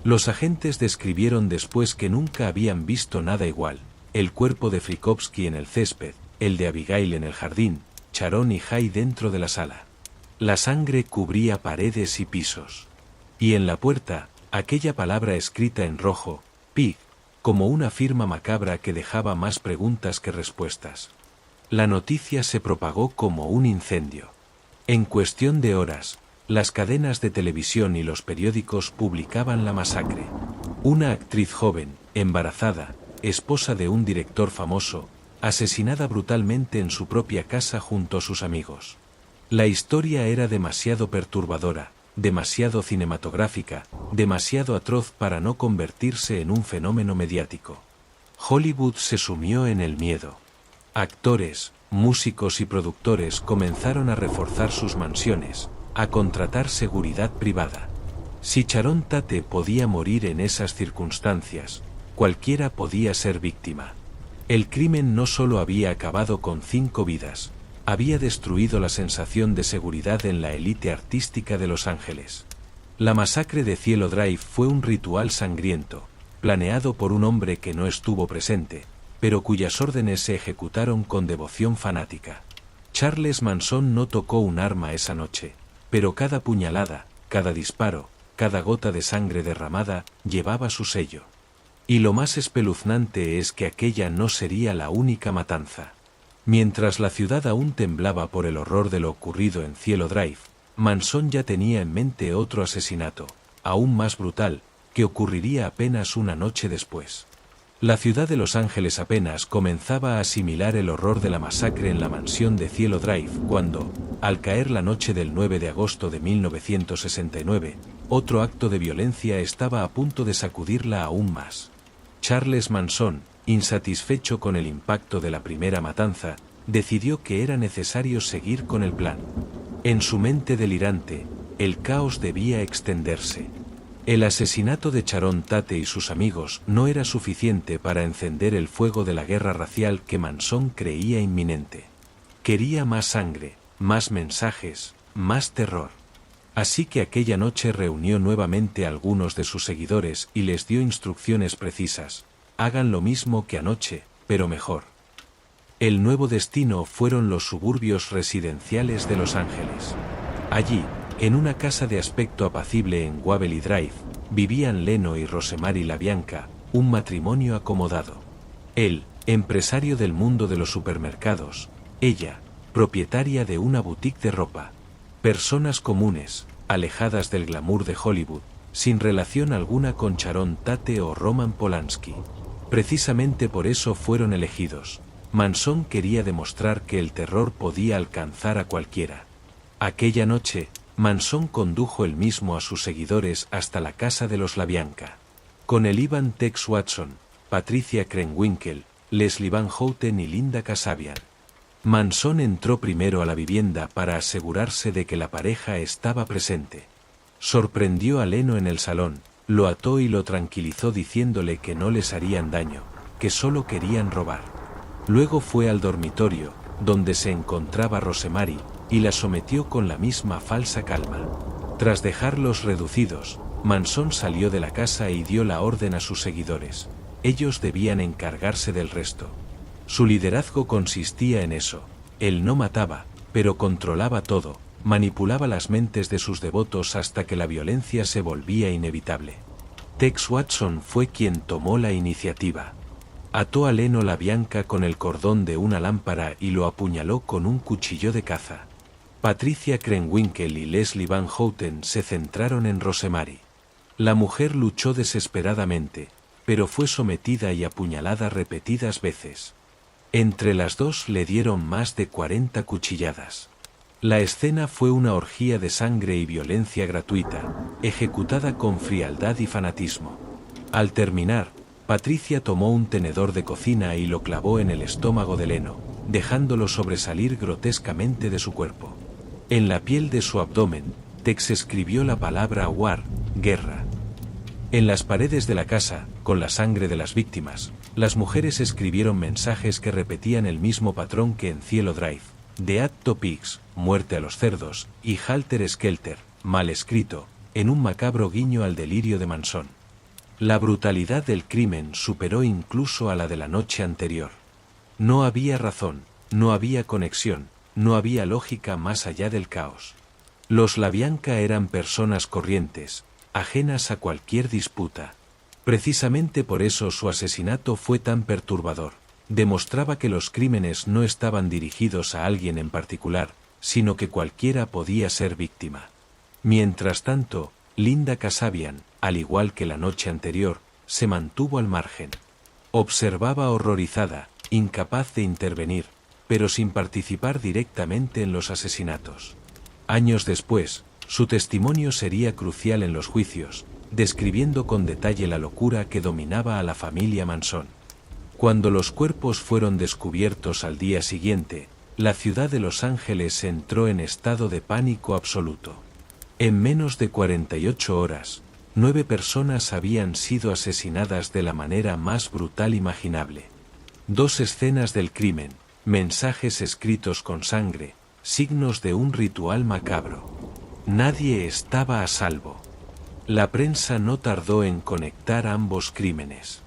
Los agentes describieron después que nunca habían visto nada igual: el cuerpo de Frykowski en el césped, el de Abigail en el jardín, Sharon y Jay dentro de la sala. La sangre cubría paredes y pisos. Y en la puerta, aquella palabra escrita en rojo, pig, como una firma macabra que dejaba más preguntas que respuestas. La noticia se propagó como un incendio. En cuestión de horas, las cadenas de televisión y los periódicos publicaban la masacre. Una actriz joven, embarazada, esposa de un director famoso, asesinada brutalmente en su propia casa junto a sus amigos. La historia era demasiado perturbadora, demasiado cinematográfica, demasiado atroz para no convertirse en un fenómeno mediático. Hollywood se sumió en el miedo. Actores, músicos y productores comenzaron a reforzar sus mansiones, a contratar seguridad privada. Si Sharon Tate podía morir en esas circunstancias, cualquiera podía ser víctima. El crimen no solo había acabado con 5 vidas, había destruido la sensación de seguridad en la élite artística de Los Ángeles. La masacre de Cielo Drive fue un ritual sangriento, planeado por un hombre que no estuvo presente, pero cuyas órdenes se ejecutaron con devoción fanática. Charles Manson no tocó un arma esa noche, pero cada puñalada, cada disparo, cada gota de sangre derramada, llevaba su sello. Y lo más espeluznante es que aquella no sería la única matanza. Mientras la ciudad aún temblaba por el horror de lo ocurrido en Cielo Drive, Manson ya tenía en mente otro asesinato, aún más brutal, que ocurriría apenas una noche después. La ciudad de Los Ángeles apenas comenzaba a asimilar el horror de la masacre en la mansión de Cielo Drive cuando, al caer la noche del 9 de agosto de 1969, otro acto de violencia estaba a punto de sacudirla aún más. Charles Manson, insatisfecho con el impacto de la primera matanza, decidió que era necesario seguir con el plan. En su mente delirante, el caos debía extenderse. El asesinato de Sharon Tate y sus amigos no era suficiente para encender el fuego de la guerra racial que Manson creía inminente. Quería más sangre, más mensajes, más terror. Así que aquella noche reunió nuevamente a algunos de sus seguidores y les dio instrucciones precisas: hagan lo mismo que anoche, pero mejor. El nuevo destino fueron los suburbios residenciales de Los Ángeles. Allí, en una casa de aspecto apacible en Waverly Drive, vivían Leno y Rosemary LaBianca, un matrimonio acomodado. Él, empresario del mundo de los supermercados; ella, propietaria de una boutique de ropa. Personas comunes, alejadas del glamour de Hollywood, sin relación alguna con Sharon Tate o Roman Polanski. Precisamente por eso fueron elegidos. Manson quería demostrar que el terror podía alcanzar a cualquiera. Aquella noche, Manson condujo él mismo a sus seguidores hasta la casa de los LaBianca. Con él iban Tex Watson, Patricia Krenwinkel, Leslie Van Houten y Linda Kasabian. Manson entró primero a la vivienda para asegurarse de que la pareja estaba presente. Sorprendió a Leno en el salón, lo ató y lo tranquilizó diciéndole que no les harían daño, que solo querían robar. Luego fue al dormitorio, donde se encontraba Rosemary, y la sometió con la misma falsa calma. Tras dejarlos reducidos, Manson salió de la casa y dio la orden a sus seguidores. Ellos debían encargarse del resto. Su liderazgo consistía en eso. Él no mataba, pero controlaba todo, manipulaba las mentes de sus devotos hasta que la violencia se volvía inevitable. Tex Watson fue quien tomó la iniciativa. Ató a Leno LaBianca con el cordón de una lámpara y lo apuñaló con un cuchillo de caza. Patricia Krenwinkel y Leslie Van Houten se centraron en Rosemary. La mujer luchó desesperadamente, pero fue sometida y apuñalada repetidas veces. Entre las dos le dieron más de 40 cuchilladas. La escena fue una orgía de sangre y violencia gratuita, ejecutada con frialdad y fanatismo. Al terminar, Patricia tomó un tenedor de cocina y lo clavó en el estómago de Leno, dejándolo sobresalir grotescamente de su cuerpo. En la piel de su abdomen, Tex escribió la palabra war, guerra. En las paredes de la casa, con la sangre de las víctimas, las mujeres escribieron mensajes que repetían el mismo patrón que en Cielo Drive: Death to Pigs, muerte a los cerdos, y Halter Skelter, mal escrito, en un macabro guiño al delirio de Manson. La brutalidad del crimen superó incluso a la de la noche anterior. No había razón, no había conexión, no había lógica más allá del caos. Los LaBianca eran personas corrientes, ajenas a cualquier disputa. Precisamente por eso su asesinato fue tan perturbador. Demostraba que los crímenes no estaban dirigidos a alguien en particular, sino que cualquiera podía ser víctima. Mientras tanto, Linda Kasabian, al igual que la noche anterior, se mantuvo al margen. Observaba horrorizada, incapaz de intervenir, pero sin participar directamente en los asesinatos. Años después, su testimonio sería crucial en los juicios, describiendo con detalle la locura que dominaba a la familia Manson. Cuando los cuerpos fueron descubiertos al día siguiente, la ciudad de Los Ángeles entró en estado de pánico absoluto. En menos de 48 horas, 9 personas habían sido asesinadas de la manera más brutal imaginable. 2 escenas del crimen, mensajes escritos con sangre, signos de un ritual macabro. Nadie estaba a salvo. La prensa no tardó en conectar ambos crímenes.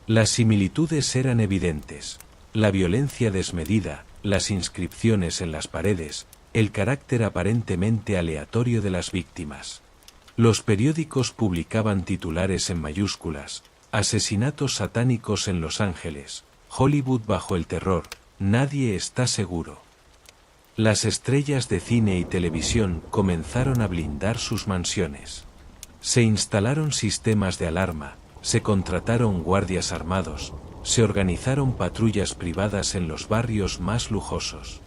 Las similitudes eran evidentes: la violencia desmedida, las inscripciones en las paredes, el carácter aparentemente aleatorio de las víctimas. Los periódicos publicaban titulares en mayúsculas: asesinatos satánicos en Los Ángeles, Hollywood bajo el terror, nadie está seguro. Las estrellas de cine y televisión comenzaron a blindar sus mansiones. Se instalaron sistemas de alarma, se contrataron guardias armados, se organizaron patrullas privadas en los barrios más lujosos.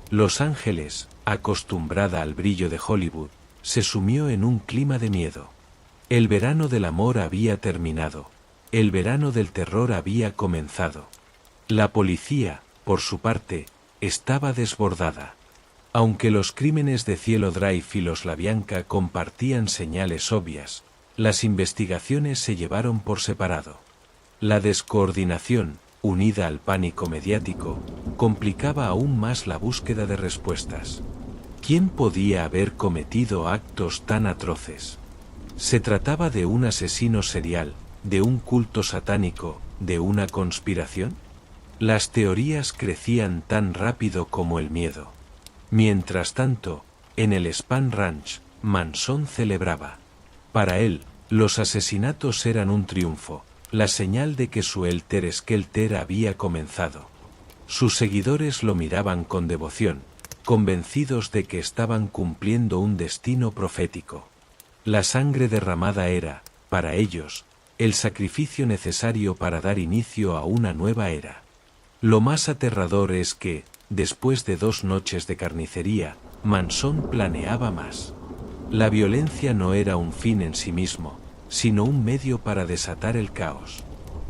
Los Ángeles, acostumbrada al brillo de Hollywood, se sumió en un clima de miedo. El verano del amor había terminado. El verano del terror había comenzado. La policía, por su parte, estaba desbordada. Aunque los crímenes de Cielo Drive y los LaBianca compartían señales obvias, las investigaciones se llevaron por separado. La descoordinación, unida al pánico mediático, complicaba aún más la búsqueda de respuestas. ¿Quién podía haber cometido actos tan atroces? ¿Se trataba de un asesino serial, de un culto satánico, de una conspiración? Las teorías crecían tan rápido como el miedo. Mientras tanto, en el Spahn Ranch, Manson celebraba. Para él, los asesinatos eran un triunfo, la señal de que su Helter Skelter había comenzado. Sus seguidores lo miraban con devoción, convencidos de que estaban cumpliendo un destino profético. La sangre derramada era, para ellos, el sacrificio necesario para dar inicio a una nueva era. Lo más aterrador es que, después de 2 noches de carnicería, Manson planeaba más. La violencia no era un fin en sí mismo, sino un medio para desatar el caos.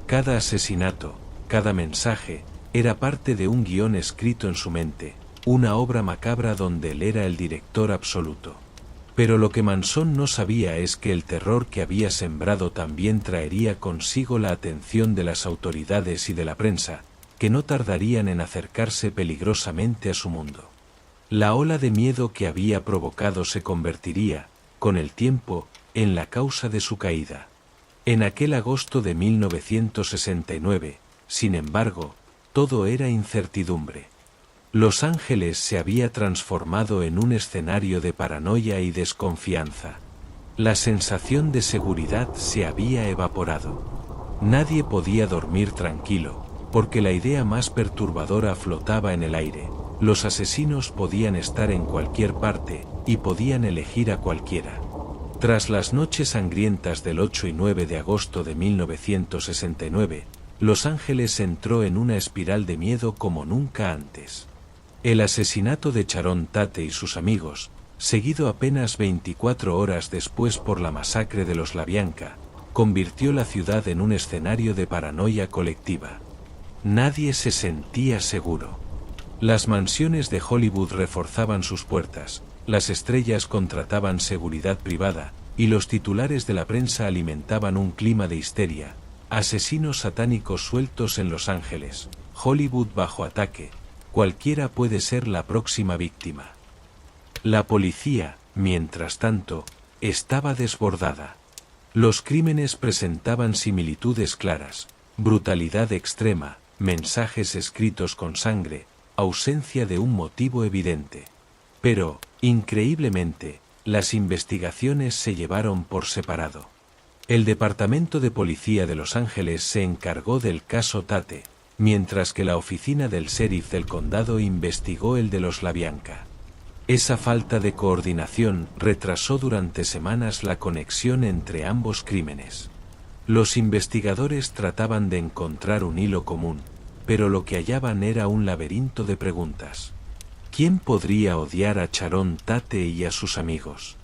Cada asesinato, cada mensaje, era parte de un guión escrito en su mente, una obra macabra donde él era el director absoluto. Pero lo que Manson no sabía es que el terror que había sembrado también traería consigo la atención de las autoridades y de la prensa, que no tardarían en acercarse peligrosamente a su mundo. La ola de miedo que había provocado se convertiría, con el tiempo, en la causa de su caída. En aquel agosto de 1969, sin embargo, todo era incertidumbre. Los Ángeles se había transformado en un escenario de paranoia y desconfianza. La sensación de seguridad se había evaporado. Nadie podía dormir tranquilo, porque la idea más perturbadora flotaba en el aire. Los asesinos podían estar en cualquier parte, y podían elegir a cualquiera. Tras las noches sangrientas del 8 y 9 de agosto de 1969, Los Ángeles entró en una espiral de miedo como nunca antes. El asesinato de Sharon Tate y sus amigos, seguido apenas 24 horas después por la masacre de los LaBianca, convirtió la ciudad en un escenario de paranoia colectiva. Nadie se sentía seguro. Las mansiones de Hollywood reforzaban sus puertas, las estrellas contrataban seguridad privada, y los titulares de la prensa alimentaban un clima de histeria. Asesinos satánicos sueltos en Los Ángeles, Hollywood bajo ataque, cualquiera puede ser la próxima víctima. La policía, mientras tanto, estaba desbordada. Los crímenes presentaban similitudes claras, brutalidad extrema, mensajes escritos con sangre, ausencia de un motivo evidente. Pero, increíblemente, las investigaciones se llevaron por separado. El Departamento de Policía de Los Ángeles se encargó del caso Tate, mientras que la oficina del sheriff del condado investigó el de los LaBianca. Esa falta de coordinación retrasó durante semanas la conexión entre ambos crímenes. Los investigadores trataban de encontrar un hilo común, pero lo que hallaban era un laberinto de preguntas. ¿Quién podría odiar a Sharon Tate y a sus amigos?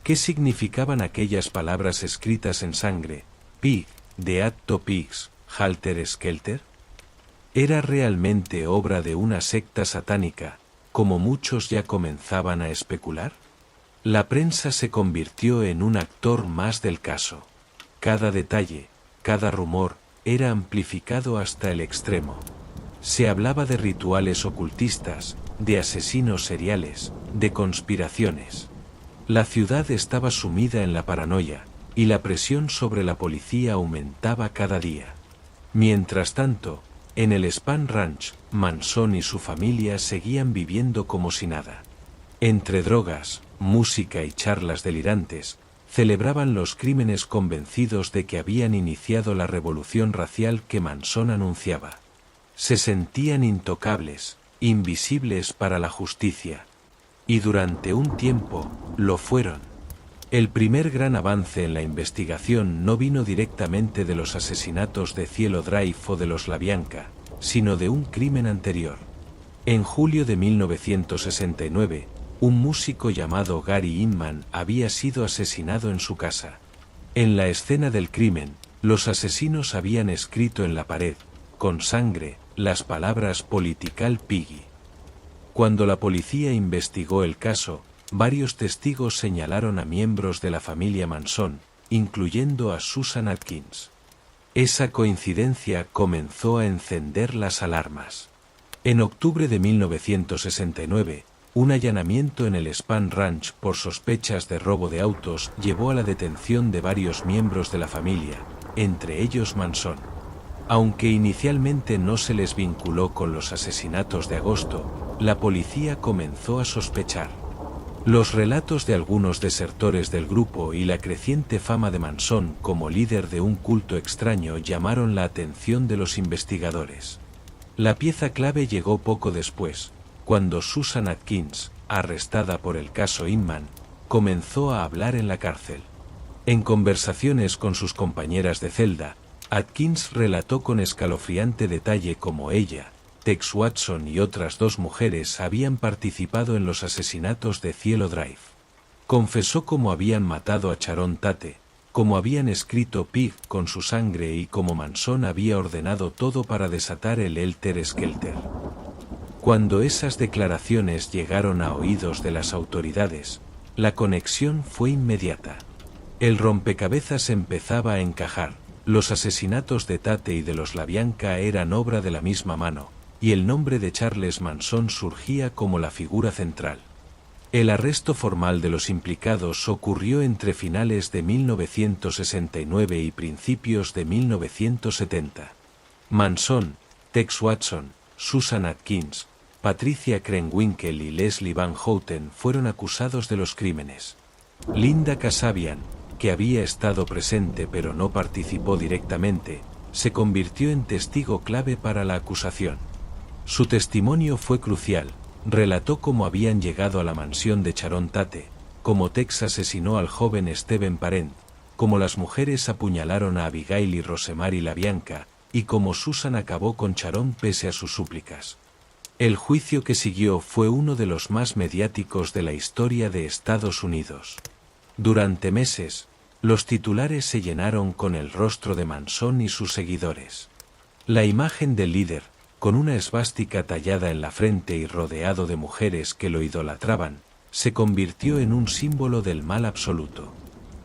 ¿Qué significaban aquellas palabras escritas en sangre? Pig, de Atto Pigs, Halter Skelter. ¿Era realmente obra de una secta satánica, como muchos ya comenzaban a especular? La prensa se convirtió en un actor más del caso. Cada detalle, cada rumor, era amplificado hasta el extremo. Se hablaba de rituales ocultistas, de asesinos seriales, de conspiraciones. La ciudad estaba sumida en la paranoia, y la presión sobre la policía aumentaba cada día. Mientras tanto, en el Spahn Ranch, Manson y su familia seguían viviendo como si nada. Entre drogas, música y charlas delirantes, celebraban los crímenes convencidos de que habían iniciado la revolución racial que Manson anunciaba. Se sentían intocables, invisibles para la justicia. Y durante un tiempo, lo fueron. El primer gran avance en la investigación no vino directamente de los asesinatos de Cielo Drive o de los LaBianca, sino de un crimen anterior. En julio de 1969, un músico llamado Gary Inman había sido asesinado en su casa. En la escena del crimen, los asesinos habían escrito en la pared, con sangre, las palabras Political Piggy. Cuando la policía investigó el caso, varios testigos señalaron a miembros de la familia Manson, incluyendo a Susan Atkins. Esa coincidencia comenzó a encender las alarmas. En octubre de 1969, un allanamiento en el Spahn Ranch por sospechas de robo de autos llevó a la detención de varios miembros de la familia, entre ellos Manson. Aunque inicialmente no se les vinculó con los asesinatos de agosto, la policía comenzó a sospechar. Los relatos de algunos desertores del grupo y la creciente fama de Manson como líder de un culto extraño llamaron la atención de los investigadores. La pieza clave llegó poco después, cuando Susan Atkins, arrestada por el caso Inman, comenzó a hablar en la cárcel. En conversaciones con sus compañeras de celda, Atkins relató con escalofriante detalle cómo ella, Tex Watson y otras dos mujeres habían participado en los asesinatos de Cielo Drive. Confesó cómo habían matado a Sharon Tate, cómo habían escrito Pig con su sangre y cómo Manson había ordenado todo para desatar el Helter Skelter. Cuando esas declaraciones llegaron a oídos de las autoridades, La conexión fue inmediata. El rompecabezas empezaba a encajar. Los asesinatos de Tate y de los LaBianca eran obra de la misma mano, y el nombre de Charles Manson surgía como la figura central. El arresto formal de los implicados ocurrió entre finales de 1969 y principios de 1970. Manson, Tex Watson, Susan Atkins, Patricia Krenwinkel y Leslie Van Houten fueron acusados de los crímenes. Linda Kasabian, que había estado presente pero no participó directamente, se convirtió en testigo clave para la acusación. Su testimonio fue crucial. Relató cómo habían llegado a la mansión de Sharon Tate, cómo Tex asesinó al joven Steven Parent, cómo las mujeres apuñalaron a Abigail y Rosemary LaBianca, y cómo Susan acabó con Sharon pese a sus súplicas. El juicio que siguió fue uno de los más mediáticos de la historia de Estados Unidos. Durante meses, los titulares se llenaron con el rostro de Manson y sus seguidores. La imagen del líder, con una esvástica tallada en la frente y rodeado de mujeres que lo idolatraban, se convirtió en un símbolo del mal absoluto.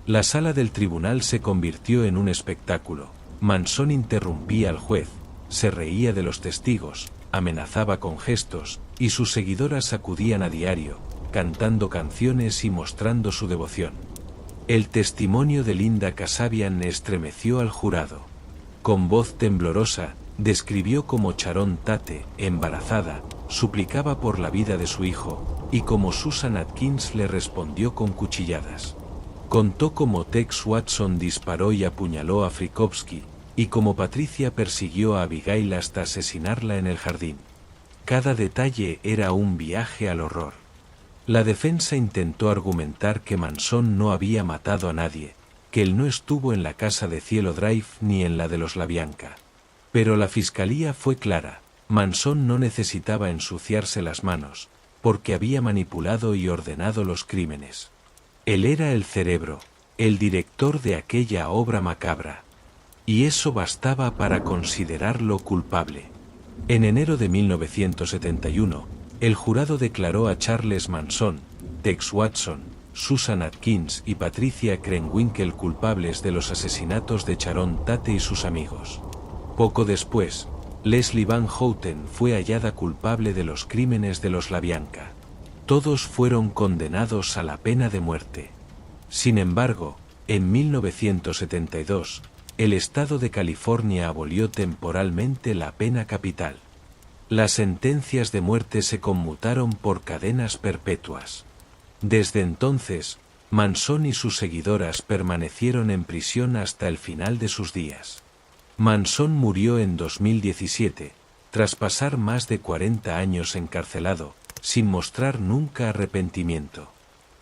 La sala del tribunal se convirtió en un espectáculo. Manson interrumpía al juez, se reía de los testigos, amenazaba con gestos, y sus seguidoras acudían a diario, cantando canciones y mostrando su devoción. El testimonio de Linda Kasabian estremeció al jurado. Con voz temblorosa, describió cómo Sharon Tate, embarazada, suplicaba por la vida de su hijo, y cómo Susan Atkins le respondió con cuchilladas. Contó cómo Tex Watson disparó y apuñaló a Frykowski, y cómo Patricia persiguió a Abigail hasta asesinarla en el jardín. Cada detalle era un viaje al horror. La defensa intentó argumentar que Manson no había matado a nadie, que él no estuvo en la casa de Cielo Drive ni en la de los LaBianca. Pero la fiscalía fue clara. Manson no necesitaba ensuciarse las manos, porque había manipulado y ordenado los crímenes. Él era el cerebro, el director de aquella obra macabra. Y eso bastaba para considerarlo culpable. En enero de 1971, el jurado declaró a Charles Manson, Tex Watson, Susan Atkins y Patricia Krenwinkel culpables de los asesinatos de Sharon Tate y sus amigos. Poco después, Leslie Van Houten fue hallada culpable de los crímenes de los LaBianca. Todos fueron condenados a la pena de muerte. Sin embargo, en 1972, el estado de California abolió temporalmente la pena capital. Las sentencias de muerte se conmutaron por cadenas perpetuas. Desde entonces, Manson y sus seguidoras permanecieron en prisión hasta el final de sus días. Manson murió en 2017, tras pasar más de 40 años encarcelado, sin mostrar nunca arrepentimiento.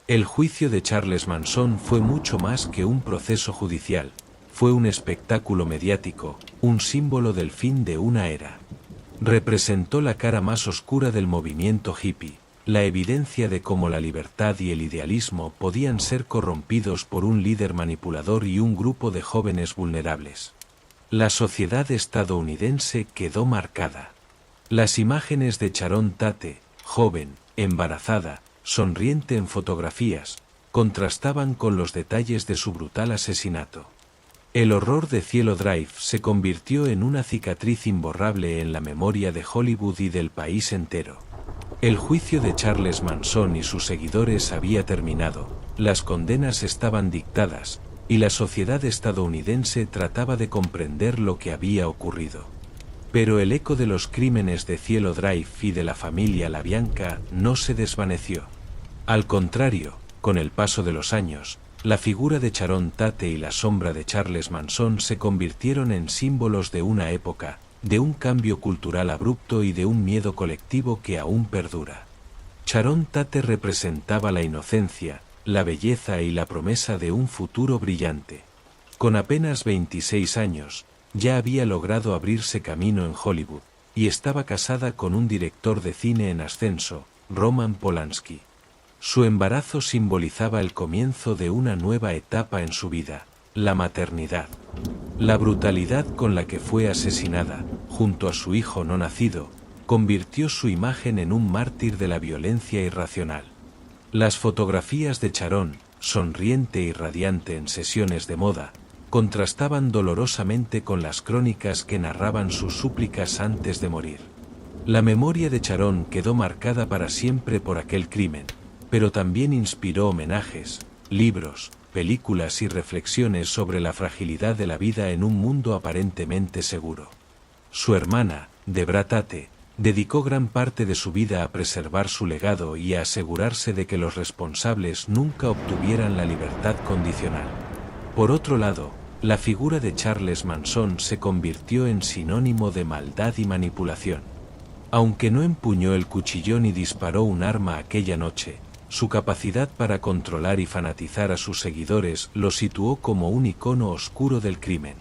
El juicio de Charles Manson fue mucho más que un proceso judicial, fue un espectáculo mediático, un símbolo del fin de una era. Representó la cara más oscura del movimiento hippie, la evidencia de cómo la libertad y el idealismo podían ser corrompidos por un líder manipulador y un grupo de jóvenes vulnerables. La sociedad estadounidense quedó marcada. Las imágenes de Sharon Tate, joven, embarazada, sonriente en fotografías, contrastaban con los detalles de su brutal asesinato. El horror de Cielo Drive se convirtió en una cicatriz imborrable en la memoria de Hollywood y del país entero. El juicio de Charles Manson y sus seguidores había terminado, las condenas estaban dictadas, y la sociedad estadounidense trataba de comprender lo que había ocurrido. Pero el eco de los crímenes de Cielo Drive y de la familia LaBianca no se desvaneció. Al contrario, con el paso de los años, la figura de Sharon Tate y la sombra de Charles Manson se convirtieron en símbolos de una época, de un cambio cultural abrupto y de un miedo colectivo que aún perdura. Sharon Tate representaba la inocencia, la belleza y la promesa de un futuro brillante. Con apenas 26 años, ya había logrado abrirse camino en Hollywood, y estaba casada con un director de cine en ascenso, Roman Polanski. Su embarazo simbolizaba el comienzo de una nueva etapa en su vida, la maternidad. La brutalidad con la que fue asesinada, junto a su hijo no nacido, convirtió su imagen en un mártir de la violencia irracional. Las fotografías de Charon, sonriente y radiante en sesiones de moda, contrastaban dolorosamente con las crónicas que narraban sus súplicas antes de morir. La memoria de Charon quedó marcada para siempre por aquel crimen, pero también inspiró homenajes, libros, películas y reflexiones sobre la fragilidad de la vida en un mundo aparentemente seguro. Su hermana, Debra Tate, dedicó gran parte de su vida a preservar su legado y a asegurarse de que los responsables nunca obtuvieran la libertad condicional. Por otro lado, la figura de Charles Manson se convirtió en sinónimo de maldad y manipulación. Aunque no empuñó el cuchillo ni disparó un arma aquella noche, su capacidad para controlar y fanatizar a sus seguidores lo situó como un icono oscuro del crimen.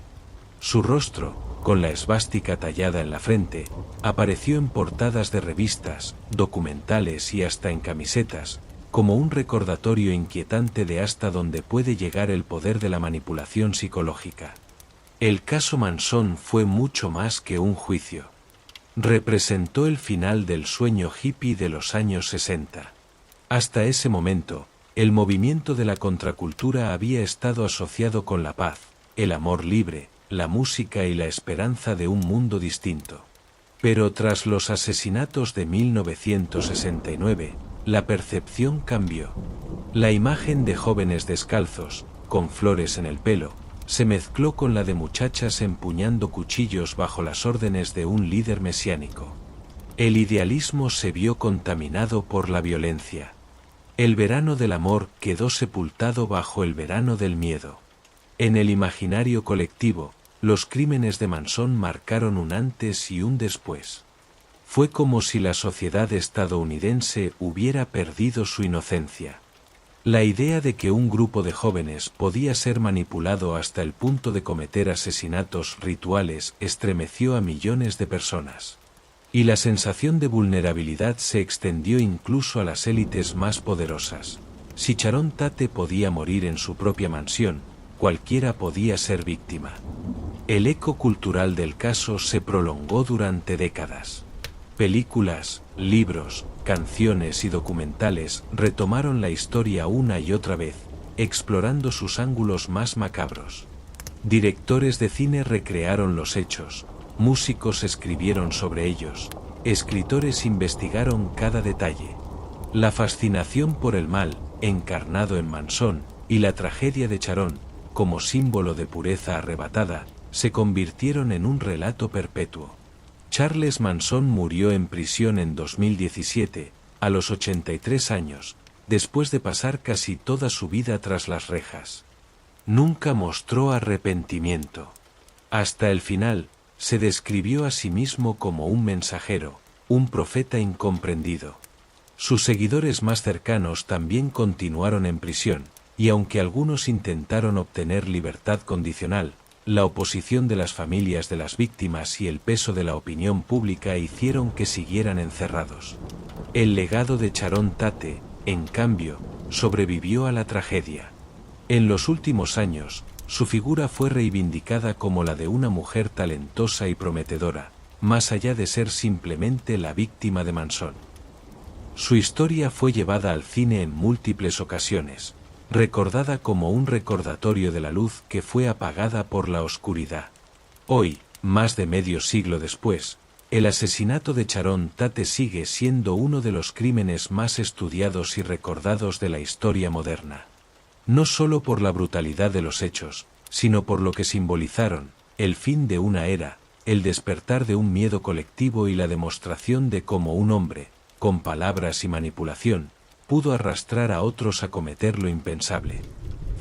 Su rostro, con la esvástica tallada en la frente, apareció en portadas de revistas, documentales y hasta en camisetas, como un recordatorio inquietante de hasta dónde puede llegar el poder de la manipulación psicológica. El caso Manson fue mucho más que un juicio. Representó el final del sueño hippie de los años 60. Hasta ese momento, el movimiento de la contracultura había estado asociado con la paz, el amor libre, la música y la esperanza de un mundo distinto. Pero tras los asesinatos de 1969, la percepción cambió. La imagen de jóvenes descalzos, con flores en el pelo, se mezcló con la de muchachas empuñando cuchillos bajo las órdenes de un líder mesiánico. El idealismo se vio contaminado por la violencia. El verano del amor quedó sepultado bajo el verano del miedo. En el imaginario colectivo, los crímenes de Manson marcaron un antes y un después. Fue como si la sociedad estadounidense hubiera perdido su inocencia. La idea de que un grupo de jóvenes podía ser manipulado hasta el punto de cometer asesinatos rituales estremeció a millones de personas. Y la sensación de vulnerabilidad se extendió incluso a las élites más poderosas. Si Sharon Tate podía morir en su propia mansión, cualquiera podía ser víctima. El eco cultural del caso se prolongó durante décadas. Películas, libros, canciones y documentales retomaron la historia una y otra vez, explorando sus ángulos más macabros. Directores de cine recrearon los hechos, músicos escribieron sobre ellos, escritores investigaron cada detalle. La fascinación por el mal, encarnado en Manson, y la tragedia de Charon, como símbolo de pureza arrebatada, se convirtieron en un relato perpetuo. Charles Manson murió en prisión en 2017, a los 83 años, después de pasar casi toda su vida tras las rejas. Nunca mostró arrepentimiento. Hasta el final, se describió a sí mismo como un mensajero, un profeta incomprendido. Sus seguidores más cercanos también continuaron en prisión, y aunque algunos intentaron obtener libertad condicional, la oposición de las familias de las víctimas y el peso de la opinión pública hicieron que siguieran encerrados. El legado de Sharon Tate, en cambio, sobrevivió a la tragedia. En los últimos años, su figura fue reivindicada como la de una mujer talentosa y prometedora, más allá de ser simplemente la víctima de Manson. Su historia fue llevada al cine en múltiples ocasiones, recordada como un recordatorio de la luz que fue apagada por la oscuridad. Hoy, más de medio siglo después, el asesinato de Sharon Tate sigue siendo uno de los crímenes más estudiados y recordados de la historia moderna. No solo por la brutalidad de los hechos, sino por lo que simbolizaron, el fin de una era, el despertar de un miedo colectivo y la demostración de cómo un hombre, con palabras y manipulación, pudo arrastrar a otros a cometer lo impensable.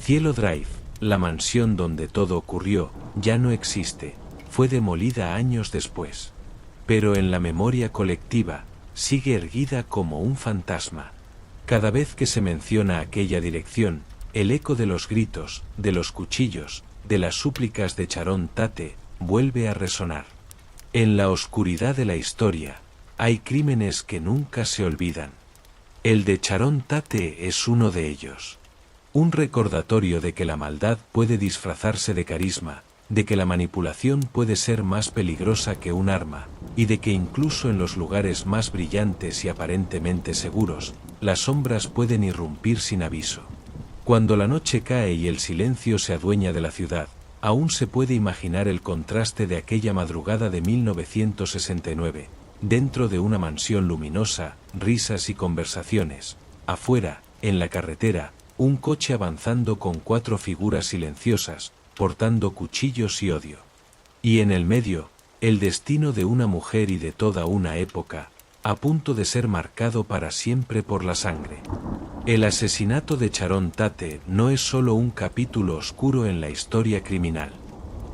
Cielo Drive, la mansión donde todo ocurrió, ya no existe, fue demolida años después. Pero en la memoria colectiva, sigue erguida como un fantasma. Cada vez que se menciona aquella dirección, el eco de los gritos, de los cuchillos, de las súplicas de Sharon Tate, vuelve a resonar. En la oscuridad de la historia, hay crímenes que nunca se olvidan. El de Sharon Tate es uno de ellos. Un recordatorio de que la maldad puede disfrazarse de carisma, de que la manipulación puede ser más peligrosa que un arma, y de que incluso en los lugares más brillantes y aparentemente seguros, las sombras pueden irrumpir sin aviso. Cuando la noche cae y el silencio se adueña de la ciudad, aún se puede imaginar el contraste de aquella madrugada de 1969, dentro de una mansión luminosa, risas y conversaciones. Afuera, en la carretera, un coche avanzando con 4 figuras silenciosas, portando cuchillos y odio. Y en el medio, el destino de una mujer y de toda una época, a punto de ser marcado para siempre por la sangre. El asesinato de Sharon Tate no es solo un capítulo oscuro en la historia criminal.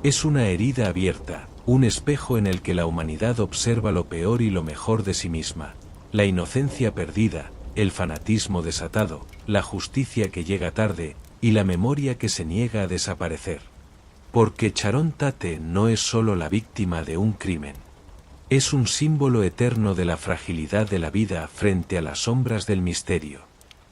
Es una herida abierta, un espejo en el que la humanidad observa lo peor y lo mejor de sí misma, la inocencia perdida, el fanatismo desatado, la justicia que llega tarde y la memoria que se niega a desaparecer. Porque Sharon Tate no es solo la víctima de un crimen. Es un símbolo eterno de la fragilidad de la vida frente a las sombras del misterio.